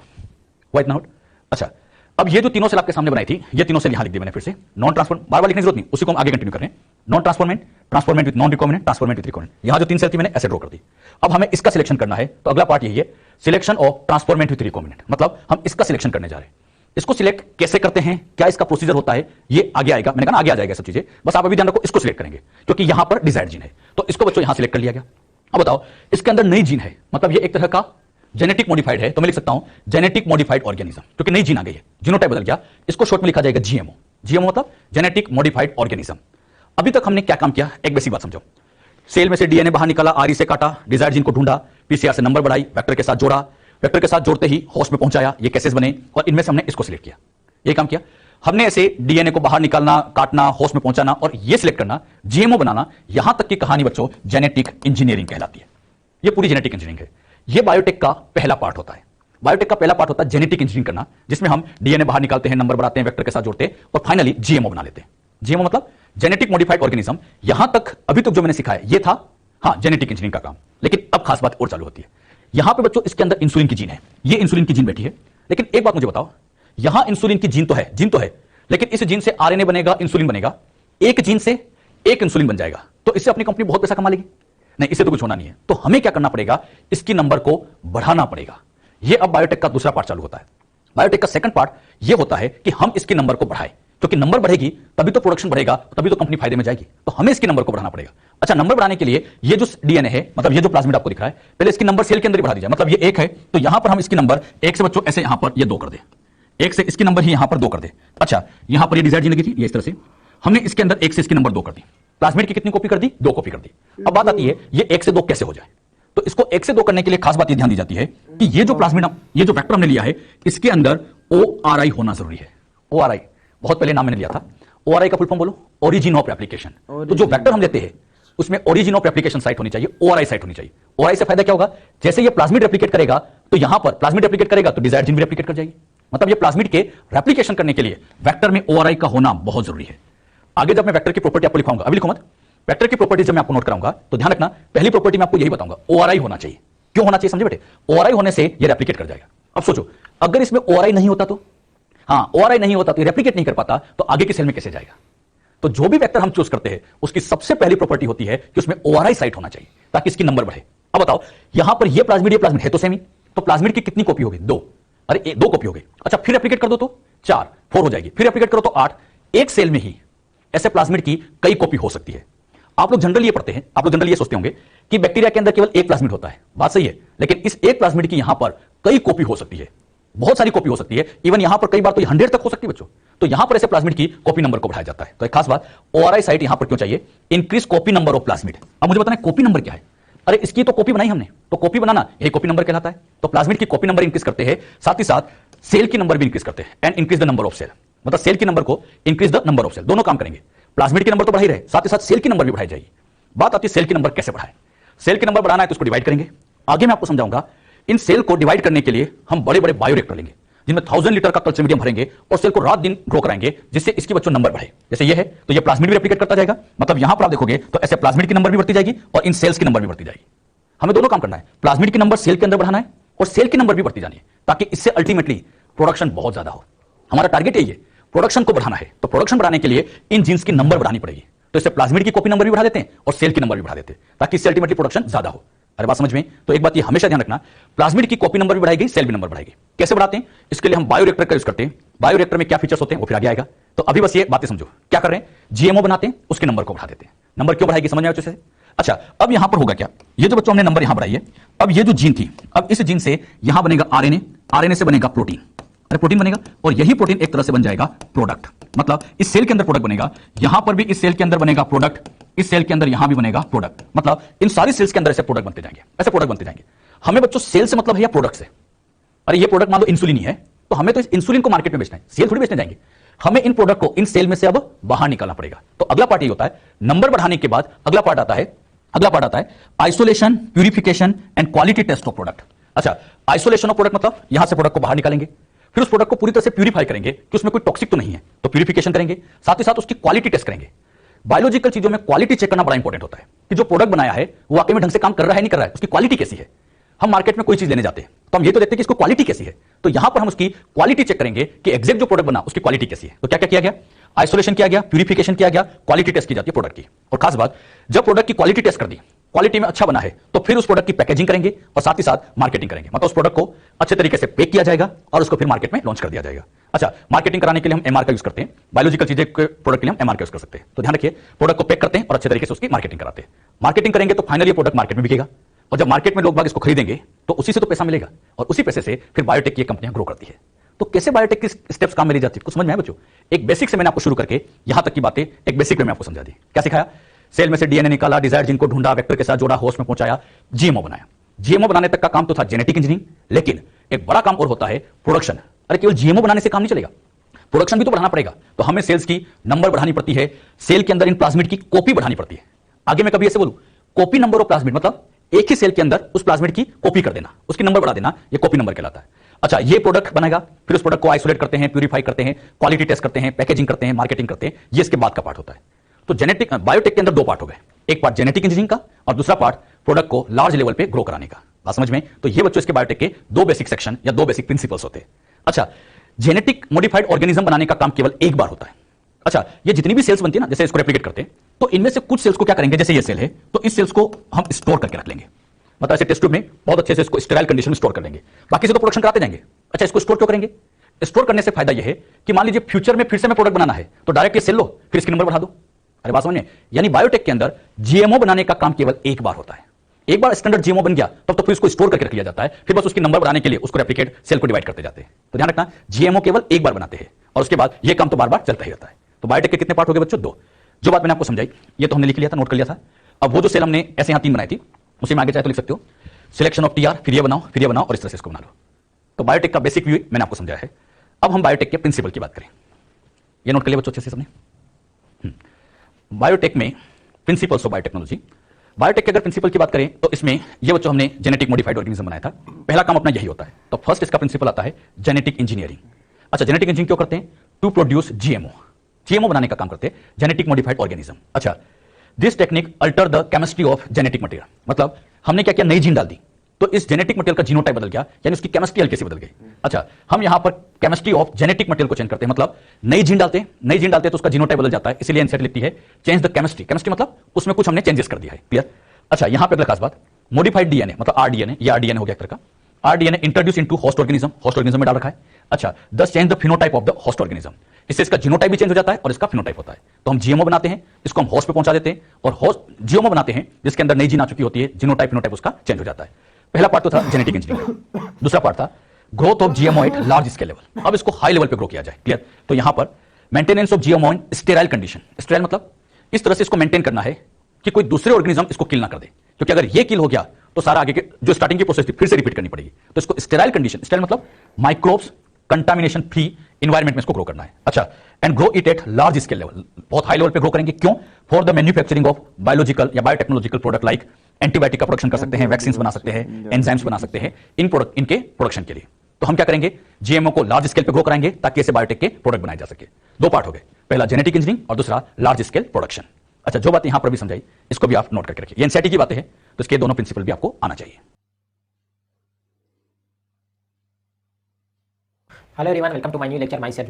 व्हाइट नोट। अच्छा, अब ये जो तीनों सेल आपके सामने बनाई थी, ये तीनों सेल यहां लिख दी मैंने फिर से, नॉन ट्रांसफॉर्मेंट, बार बार लिखने की जरूरत नहीं, उसी को हम आगे कंटिन्यू कर रहे हैं। Non transformant, transformant with non recombinant, transformant with recombinant, यहां जो 3 सेल थी मैंने ऐसे ड्रॉ कर दी। अब हमें इसका सिलेक्शन करना है, तो अगला पार्ट यही है, selection of transformant with recombinant, मतलब हम इसका सिलेक्शन करने जा रहे हैं। इसको सिलेक्ट कैसे करते हैं, क्या इसका प्रोसीजर होता है, ये आगे आएगा। मैंने कहा ना आगे आ जाएगा सब चीजें, बस आप अभी ध्यान रखो, इसको सिलेक्ट करेंगे क्योंकि यहां पर डिजायर्ड जीन है, तो इसको बच्चों यहां सिलेक्ट कर लिया गया। अब बताओ इसके अंदर नई जीन है, मतलब ये एक तरह का जेनेटिक मॉडिफाइड है, तो मैं लिख सकता हूं जेनेटिक मॉडिफाइड ऑर्गेनिज्म, क्योंकि नई जीन आ गई है, जीनोटाइप बदल गया, इसको शॉर्ट में लिखा जाएगा जीएमओ। जीएमओ मतलब जेनेटिक मॉडिफाइड ऑर्गेनिज्म। अभी तक हमने क्या काम किया, एक बेसिक बात समझो। सेल में से डीएनए बाहर निकाला, आरई से काटा, डिजायर्ड जीन को ढूंढा, पीसीआर से नंबर बढ़ाई, वेक्टर के साथ जोड़ा, वेक्टर के साथ जोड़ते ही होस्ट में पहुंचाया, ये केसेस बने और इनमें से हमने इसको सिलेक्ट किया। ये काम किया हमने, ऐसे डीएनए को बाहर निकालना, काटना, होस्ट में पहुंचाना और ये सिलेक्ट करना, जीएमओ बनाना, यहां तक की कहानी बच्चों जेनेटिक इंजीनियरिंग कहलाती है। ये पूरी जेनेटिक इंजीनियरिंग है। ये बायोटेक का पहला पार्ट होता है। बायोटेक का पहला पार्ट होता है जेनेटिक इंजीनियरिंग करना, जिसमें हम डीएनए बाहर निकालते हैं, नंबर बढ़ाते हैं, वेक्टर के साथ जोड़ते हैं और फाइनली जीएमओ बना लेते हैं। जीएमओ मतलब जेनेटिक मॉडिफाइड ऑर्गेनिज्म। यहां तक अभी तक जो मैंने सिखाया ये था हाँ जेनेटिक इंजीनियरिंग का काम, लेकिन अब खास बात और चालू होती है। यहां पे बच्चों इसके अंदर इंसुलिन की जीन है, ये इंसुलिन की जीन बैठी है, लेकिन एक बात मुझे बताओ, यहां इंसुलिन की जीन तो है, लेकिन इस जीन से आरएनए बनेगा, इंसुलिन बनेगा, एक जीन से एक इंसुलिन बन जाएगा, तो इससे अपनी कंपनी बहुत पैसा कमा लेगी? नहीं, इससे तो कुछ होना नहीं है। तो हमें क्या करना पड़ेगा, इसकी नंबर को बढ़ाना पड़ेगा। यह अब बायोटेक का दूसरा पार्ट चालू होता है। बायोटेक का सेकंड पार्ट यह होता है कि हम इसकी नंबर को बढ़ाएं, क्योंकि नंबर बढ़ेगी तभी तो प्रोडक्शन बढ़ेगा, तभी तो कंपनी फायदे में जाएगी। तो हमें इसकी नंबर को बढ़ाना पड़ेगा। अच्छा, नंबर बढ़ाने के लिए ये जो डीएनए है, मतलब ये जो प्लाज्मिड आपको दिख रहा है, पहले इसकी नंबर सेल के अंदर ही बढ़ा दी जाए। मतलब ये 1 है तो यहां पर हम इसकी नंबर 1 से बच्चों ऐसे यहां पर ये 2 कर दे, 1 से इसकी नंबर ही यहां पर 2 कर दे। अच्छा, यहां पर ये डिजायर्ड जीन लगी थी, ये इस तरह से हमने इसके अंदर 1 से इसकी नंबर 2 कर दी। प्लाज्मिड की कितनी कॉपी कर दी? 2 कॉपी कर दी। अब बात आती है ये 1 से 2 कैसे हो जाए। तो इसको 1 से 2 करने के लिए खास बात ये ध्यान दी जाती है कि ये जो प्लाज्मिड, ये जो वेक्टर हमने लिया है, इसके अंदर ORI होना जरूरी है। ORI बहुत पहले नाम मैंने लिया था। ORI का फुल फॉर्म बोलो, ओरिजिन ऑफ रेप्लिकेशन। तो जो वेक्टर हम लेते हैं उसमें ओरिजिन ऑफ रेप्लिकेशन साइट होनी चाहिए, ORI साइट होनी चाहिए। ORI से फायदा क्या होगा, जैसे ये प्लाज्मिड रेप्लिकेट करेगा तो यहां पर प्लाज्मिड रेप्लिकेट करेगा तो डिजायर्ड जीन भी रेप्लिकेट कर जाएगी। मतलब ये प्लाज्मिड के रेप्लिकेशन करने के लिए वेक्टर में ORI का होना बहुत जरूरी है। आगे जब मैं वेक्टर की प्रॉपर्टी आपको लिखाऊंगा, अभी लिखो मत, वेक्टर की प्रॉपर्टी जब मैं आपको नोट कराऊंगा तो ध्यान रखना, पहली प्रॉपर्टी में आपको यही बताऊंगा, ORI होना चाहिए। क्यों होना चाहिए समझे बेटे? ORI होने से ये रेप्लिकेट कर जाएगा। अब सोचो अगर इसमें ORI नहीं होता तो, हाँ ORI नहीं होता तो रेप्लिकेट नहीं कर पाता, तो आगे की सेल में कैसे जाएगा? तो जो भी वेक्टर हम चूज करते हैं उसकी सबसे पहली प्रॉपर्टी होती है कि उसमें ORI साइट होना चाहिए ताकि इसकी नंबर बढ़े। अब बताओ यहां पर ये प्लाज्मिड है तो सेमी, तो प्लाज्मिड की कितनी कॉपी होगी? 2। अरे 2 कॉपी हो गई। अच्छा, फिर रेप्लिकेट कर दो तो 4 हो जाएगी, फिर रेप्लिकेट करो तो 8। एक सेल में ही ऐसे प्लाज्मिड की कई कॉपी हो सकती है। आप लोग जनरली ये पढ़ते हैं, आप लोग जनरली ये सोचते होंगे कि बैक्टीरिया के अंदर केवल एक प्लाज्मिड होता है। बात सही है, लेकिन इस एक प्लाज्मिड की यहां पर कई कॉपी हो सकती है, बहुत सारी कॉपी हो सकती है। इवन यहां पर कई बार तो 100 तक हो सकती है बच्चों। तो यहां पर ऐसे प्लाज्मिड की कॉपी नंबर को बढ़ाया जाता है। तो एक खास बात, ORI साइट यहां पर क्यों चाहिए? Increase copy number of plasmid. अब मुझे बताना कॉपी नंबर क्या है? अरे इसकी तो कॉपी बनाई हमने, तो कॉपी बनाना ये कॉपी नंबर कहलाता है। तो प्लाज्मिड की कॉपी नंबर इंक्रीज करते हैं, साथ ही साथ सेल की नंबर भी इंक्रीज करते हैं। And increase the number of cell, मतलब सेल की नंबर को increase the number of cell, दोनों काम करेंगे। प्लाज्मिड की नंबर तो बढ़ाई रहे, साथ ही साथ सेल की नंबर भी बढ़ाई जाएगी। बात आती है सेल की नंबर कैसे बढ़ाएं। सेल की नंबर बढ़ाना है तो उसको डिवाइड करेंगे। आगे मैं आपको समझाऊंगा। इन सेल को डिवाइड करने के लिए हम बड़े बड़े बायोरिएक्टर लेंगे जिनमें 1000 लीटर का कल्चर मीडियम भरेंगे और सेल को रात दिन ग्रो कराएंगे, जिससे इसकी बच्चों नंबर बढ़े। जैसे ये है तो ये प्लाज्मिड भी रेप्लिकेट करता जाएगा, मतलब यहां पर आप देखोगे तो ऐसे प्लाज्मिड की नंबर भी बढ़ती जाएगी और इन सेल्स की नंबर भी बढ़ती जाएगी। हमें दोनों काम करना है, प्लाज्मिड की नंबर सेल के अंदर बढ़ाना है और सेल की नंबर भी बढ़ती जानी है, ताकि इससे अल्टीमेटली प्रोडक्शन बहुत ज्यादा हो। हमारा टारगेट यही है, प्रोडक्शन को बढ़ाना है। तो प्रोडक्शन बढ़ाने के लिए इन जीन्स की नंबर बढ़ानी पड़ेगी। तो इससे प्लाज्मिड की कॉपी नंबर भी बढ़ा देते हैं और सेल की नंबर भी बढ़ा देते हैं, ताकि इससे अल्टीमेटली प्रोडक्शन ज्यादा हो। अरे बात समझ में? तो एक बात ये हमेशा ध्यान रखना, प्लाज्मिड की कॉपी नंबर भी बढ़ाएगी, सेल भी नंबर बढ़ाएगी। कैसे बढ़ाते हैं? इसके लिए हम बायोरिएक्टर का यूज करते हैं। बायोरिएक्टर में क्या फीचर्स होते हैं वो फिर आगे आएगा। तो अभी बस ये बातें समझो, क्या कर रहे हैं, जीएमओ बनाते हैं, उसके नंबर को बढ़ा देते हैं। नंबर क्यों बढ़ाएगी समझ में आया? अच्छा, अब यहां पर होगा क्या, ये जो बच्चों हमने नंबर यहां बढ़ाई है, अब ये जो जीन थी, अब इस जीन से यहां बनेगा आरएनए, आरएनए से बनेगा प्रोटीन, अरे प्रोटीन बनेगा और यही प्रोटीन एक तरह से बन जाएगा प्रोडक्ट। मतलब इस सेल के अंदर प्रोडक्ट बनेगा, यहां पर भी इस सेल के अंदर बनेगा प्रोडक्ट, इस सेल के अंदर यहां भी बनेगा प्रोडक्ट। मतलब इन सारी सेल्स के अंदर ऐसे प्रोडक्ट बनते जाएंगे, ऐसे प्रोडक्ट बनते जाएंगे। हमें बच्चों सेल से मतलब है या प्रोडक्ट से? अरे ये प्रोडक्ट मान लो इंसुलिन ही है, तो हमें तो इस इंसुलिन को मार्केट में बेचना है, सेल थोड़ी बेचने जाएंगे। हमें इन प्रोडक्ट को इन सेल में से अब बाहर निकालना पड़ेगा। तो अगला पार्ट ये होता है, नंबर बढ़ाने के बाद अगला पार्ट आता है isolation, purification and quality test of product. अच्छा, आइसोलेशन ऑफ प्रोडक्ट मतलब यहां से प्रोडक्ट को बाहर निकालेंगे, फिर उस प्रोडक्ट को पूरी तरह से प्यूरिफाई करेंगे कि उसमें कोई टॉक्सिक तो नहीं है, तो प्यूरिफिकेशन करेंगे, साथ ही साथ उसकी क्वालिटी टेस्ट करेंगे। बायोलॉजिकल चीजों में क्वालिटी चेक करना बड़ा इंपॉर्टेंट होता है कि जो प्रोडक्ट बनाया है वो वाकई में ढंग से काम कर रहा है नहीं कर रहा है, उसकी क्वालिटी कैसी है। हम मार्केट में कोई चीज लेने जाते हैं तो हम ये तो देखते हैं कि इसको क्वालिटी कैसी है, तो यहां पर हम उसकी क्वालिटी चेक करेंगे कि एग्जैक्ट जो प्रोडक्ट बना उसकी क्वालिटी कैसी है। तो क्या क्या किया गया, आइसोलेशन किया गया, प्यूरिफिकेशन किया गया, क्वालिटी टेस्ट की जाती है प्रोडक्ट की। और खास बात, जब प्रोडक्ट की क्वालिटी टेस्ट कर दी, क्वालिटी में अच्छा बना है, तो फिर उस प्रोडक्ट की पैकेजिंग करेंगे और साथ ही साथ मार्केटिंग करेंगे। मतलब उस प्रोडक्ट को अच्छे तरीके से पैक किया जाएगा और उसको फिर मार्केट में लॉन्च कर दिया जाएगा। अच्छा, मार्केटिंग कराने के लिए हम एमआर का यूज करते हैं, बायोलॉजिकल चीजें के प्रोडक्ट के लिए हम एमआर का यूज कर सकते हैं। तो ध्यान रखिए, प्रोडक्ट को पैक करते हैं और अच्छे तरीके से उसकी मार्केटिंग कराते हैं। मार्केटिंग करेंगे तो फाइनली प्रोडक्ट मार्केट में बिकेगा, और जब मार्केट में लोग बाग इसको खरीदेंगे तो उसी से तो पैसा मिलेगा, और उसी पैसे से फिर बायोटेक की कंपनियां ग्रो करती है। तो कैसे बायोटेक की स्टेप्स काम में ली जाती है, कुछ समझ में आया बच्चों? एक बेसिक से मैंने आपको शुरू करके यहां तक की बातें एक बेसिक में आपको समझा दी। क्या सिखाया? सेल में से डीएनए निकाला, डिजायर्ड जीन को ढूंढा, वेक्टर के साथ जोड़ा, होस्ट में पहुंचाया, जीएमओ बनाया। जीएमओ बनाने तक का काम तो था जेनेटिक इंजीनियरिंग, लेकिन एक बड़ा काम और होता है प्रोडक्शन। अरे केवल जीएमओ बनाने से काम नहीं चलेगा, प्रोडक्शन भी तो बढ़ाना पड़ेगा। तो हमें सेल्स की नंबर बढ़ानी पड़ती है, सेल के अंदर इन प्लाज्मिड की कॉपी बढ़ानी पड़ती है। आगे मैं कभी ऐसे बोलूं, कॉपी नंबर ऑफ प्लाज्मिड मतलब एक ही सेल के अंदर उस प्लाज्मिड की कॉपी कर देना, उसकी नंबर बढ़ा देना, ये कॉपी नंबर कहलाता है। अच्छा, ये प्रोडक्ट बनेगा, फिर उस प्रोडक्ट को आइसोलेट करते हैं, प्यूरिफाई करते हैं, क्वालिटी टेस्ट करते हैं, पैकेजिंग करते हैं, मार्केटिंग करते हैं, ये इसके बाद का पार्ट होता है। तो जेनेटिक बायोटेक के अंदर दो पार्ट हो गए, एक पार्ट जेनेटिक इंजीनियरिंग का और दूसरा पार्ट प्रोडक्ट को लार्ज लेवल पे ग्रो कराने का। बात समझ में? तो ये बच्चों इसके बायोटेक के दो बेसिक सेक्शन या दो बेसिक प्रिंसिपल्स होते हैं। अच्छा, जेनेटिक मॉडिफाइड ऑर्गेनिज्म बनाने का काम केवल एक बार होता है। अच्छा, ये जितनी भी सेल्स बनती है ना, जैसे इसको रेप्लिकेट करते हैं, तो इनमें से कुछ सेल्स को क्या करेंगे, जैसे ये सेल है तो इस सेल्स को हम स्टोर करके रख लेंगे, मतलब ऐसे टेस्ट ट्यूब में बहुत अच्छे से इसको स्टेराइल कंडीशन में स्टोर कर लेंगे, बाकी से तो प्रोडक्शन कराते जाएंगे। अच्छा, इसको स्टोर क्यों करेंगे? स्टोर करने से फायदा यह है कि मान लीजिए फ्यूचर में फिर से मैं प्रोडक्ट बनाना है तो डायरेक्ट ये सेल लो, फिर इसकी नंबर बढ़ा दो। अरे बात समझिए, यानी बायोटेक के अंदर जीएमओ बनाने का काम केवल एक बार होता है। एक बार स्टैंडर्ड जीएमओ बन गया तब तो फिर उसको स्टोर करके रख लिया जाता है, फिर बस उसकी नंबर बढ़ाने के लिए उसको रेप्लिकेट सेल को डिवाइड करते जाते हैं। तो ध्यान रखना, जीएमओ केवल एक बार बनाते हैं और उसके बाद ये काम तो बार बार चलता ही रहता है। तो बायोटेक के कितने पार्ट हो गए बच्चों? दो। जो बात मैंने आपको समझाई ये तो हमने लिख लिया था, नोट कर लिया था। अब वो जो सेल हमने ऐसे यहां तीन बनाई थी, उसी में आगे चाहे तो लिख सकते हो, सिलेक्शन ऑफ टीआर, फिर ये बनाओ, फिर ये बनाओ और इस तरह से इसको बना लो। तो बायोटेक का बेसिक व्यू मैंने आपको समझाया है। अब हम बायोटेक के प्रिंसिपल की बात करें, ये नोट कर लिया बच्चों अच्छे से सबने? बायोटेक में प्रिंसिपल्स ऑफ बायोटेक्नोलॉजी, बायोटेक के अगर प्रिंसिपल की बात करें तो इसमें ये बच्चों हमने जेनेटिक मॉडिफाइड ऑर्गेनिज्म बनाया था, पहला काम अपना यही होता है। तो फर्स्ट इसका प्रिंसिपल आता है जेनेटिक इंजीनियरिंग। अच्छा, जेनेटिक इंजीनियरिंग क्यों करते हैं? टू प्रोड्यूस जीएमओ, जीएमओ बनाने का काम करते हैं, जेनेटिक मॉडिफाइड ऑर्गेनिज्म। अच्छा, this technique alter the chemistry of genetic material, मतलब हमने क्या किया, नई जीन डाल दी तो इस जेनेटिक मटेरियल का जीनोटाइप बदल गया, यानी उसकी केमिस्ट्री हल्के से बदल गई। अच्छा, हम यहां पर केमिस्ट्री ऑफ जेनेटिक मटेरियल को चेंज करते हैं, मतलब नई जीन डालते हैं, नई जीन डालते हैं तो उसका जीनोटाइप बदल जाता है, इसलिए एनसीईआरटी लिखती है चेंज द केमिस्ट्री। केमिस्ट्री मतलब उसमें कुछ हमने चेंजेस कर दिया है। क्लियर? अच्छा, यहां पर अगला खास बात, मॉडिफाइड डीएनए मतलब आरडीएनए, ये आरडीएनए हो गया एक तरह का। RDNA introduce into host organism, host organism में डाल रखा है। अच्छा, दस change the phenotype of the host organism, इससे इसका जीनोटाइप भी चेंज हो जाता है और इसका फिनोटाइप होता है। तो हम जीएमओ बनाते हैं, इसको हम होस्ट पे पहुंचा देते हैं और होस्ट जीएमओ बनाते हैं जिसके अंदर नई जीन आ चुकी होती है, जीनोटाइप फिनोटाइप उसका चेंज हो जाता है। पहला पार्ट तो था जेनेटिक इंजीनियरिंग, दूसरा पार्ट था growth of GMO at large scale level. अब इसको हाई लेवल पे ग्रो किया जाए। क्लियर? तो यहां पर maintenance of GMO in sterile condition, sterile मतलब इस तरह से इसको मेंटेन करना है कि कोई दूसरे ऑर्गेनिज्म इसको किल ना कर दे, क्योंकि अगर ये किल हो गया तो सारा आगे के जो स्टार्टिंग की प्रोसेस थी फिर से रिपीट करनी पड़ेगी। तो इसको स्टेराइल कंडीशन, स्टेराइल मतलब माइक्रोब्स कंटामिनेशन फ्री इन्वायरमेंट में इसको ग्रो करना है। अच्छा, and grow it at large scale level, बहुत हाई लेवल पे ग्रो करेंगे। क्यों? For the manufacturing of biological या बायोटेक्नोलॉजिकल प्रोडक्ट लाइक एंटीबायोटिक का प्रोडक्शन कर सकते हैं, वैक्सीन बना सकते हैं, एंजाइम्स बना सकते हैं इन प्रोडक्ट, इनके प्रोडक्शन के लिए। तो हम क्या करेंगे, जीएमओ को लार्ज स्केल पे ग्रो कराएंगे ताकि ऐसे बायोटेक के प्रोडक्ट बनाए जा सके। दो पार्ट हो गए, पहला जेनेटिक इंजीनियरिंग और दूसरा लार्ज स्केल प्रोडक्शन। अच्छा, जो बात यहां पर भी समझाई इसको भी आप नोट करके रखिए, ये एनसीईआरटी की बातें हैं तो इसके दोनों प्रिंसिपल भी आपको आना चाहिए। Hello everyone, welcome to my new lecture. Myself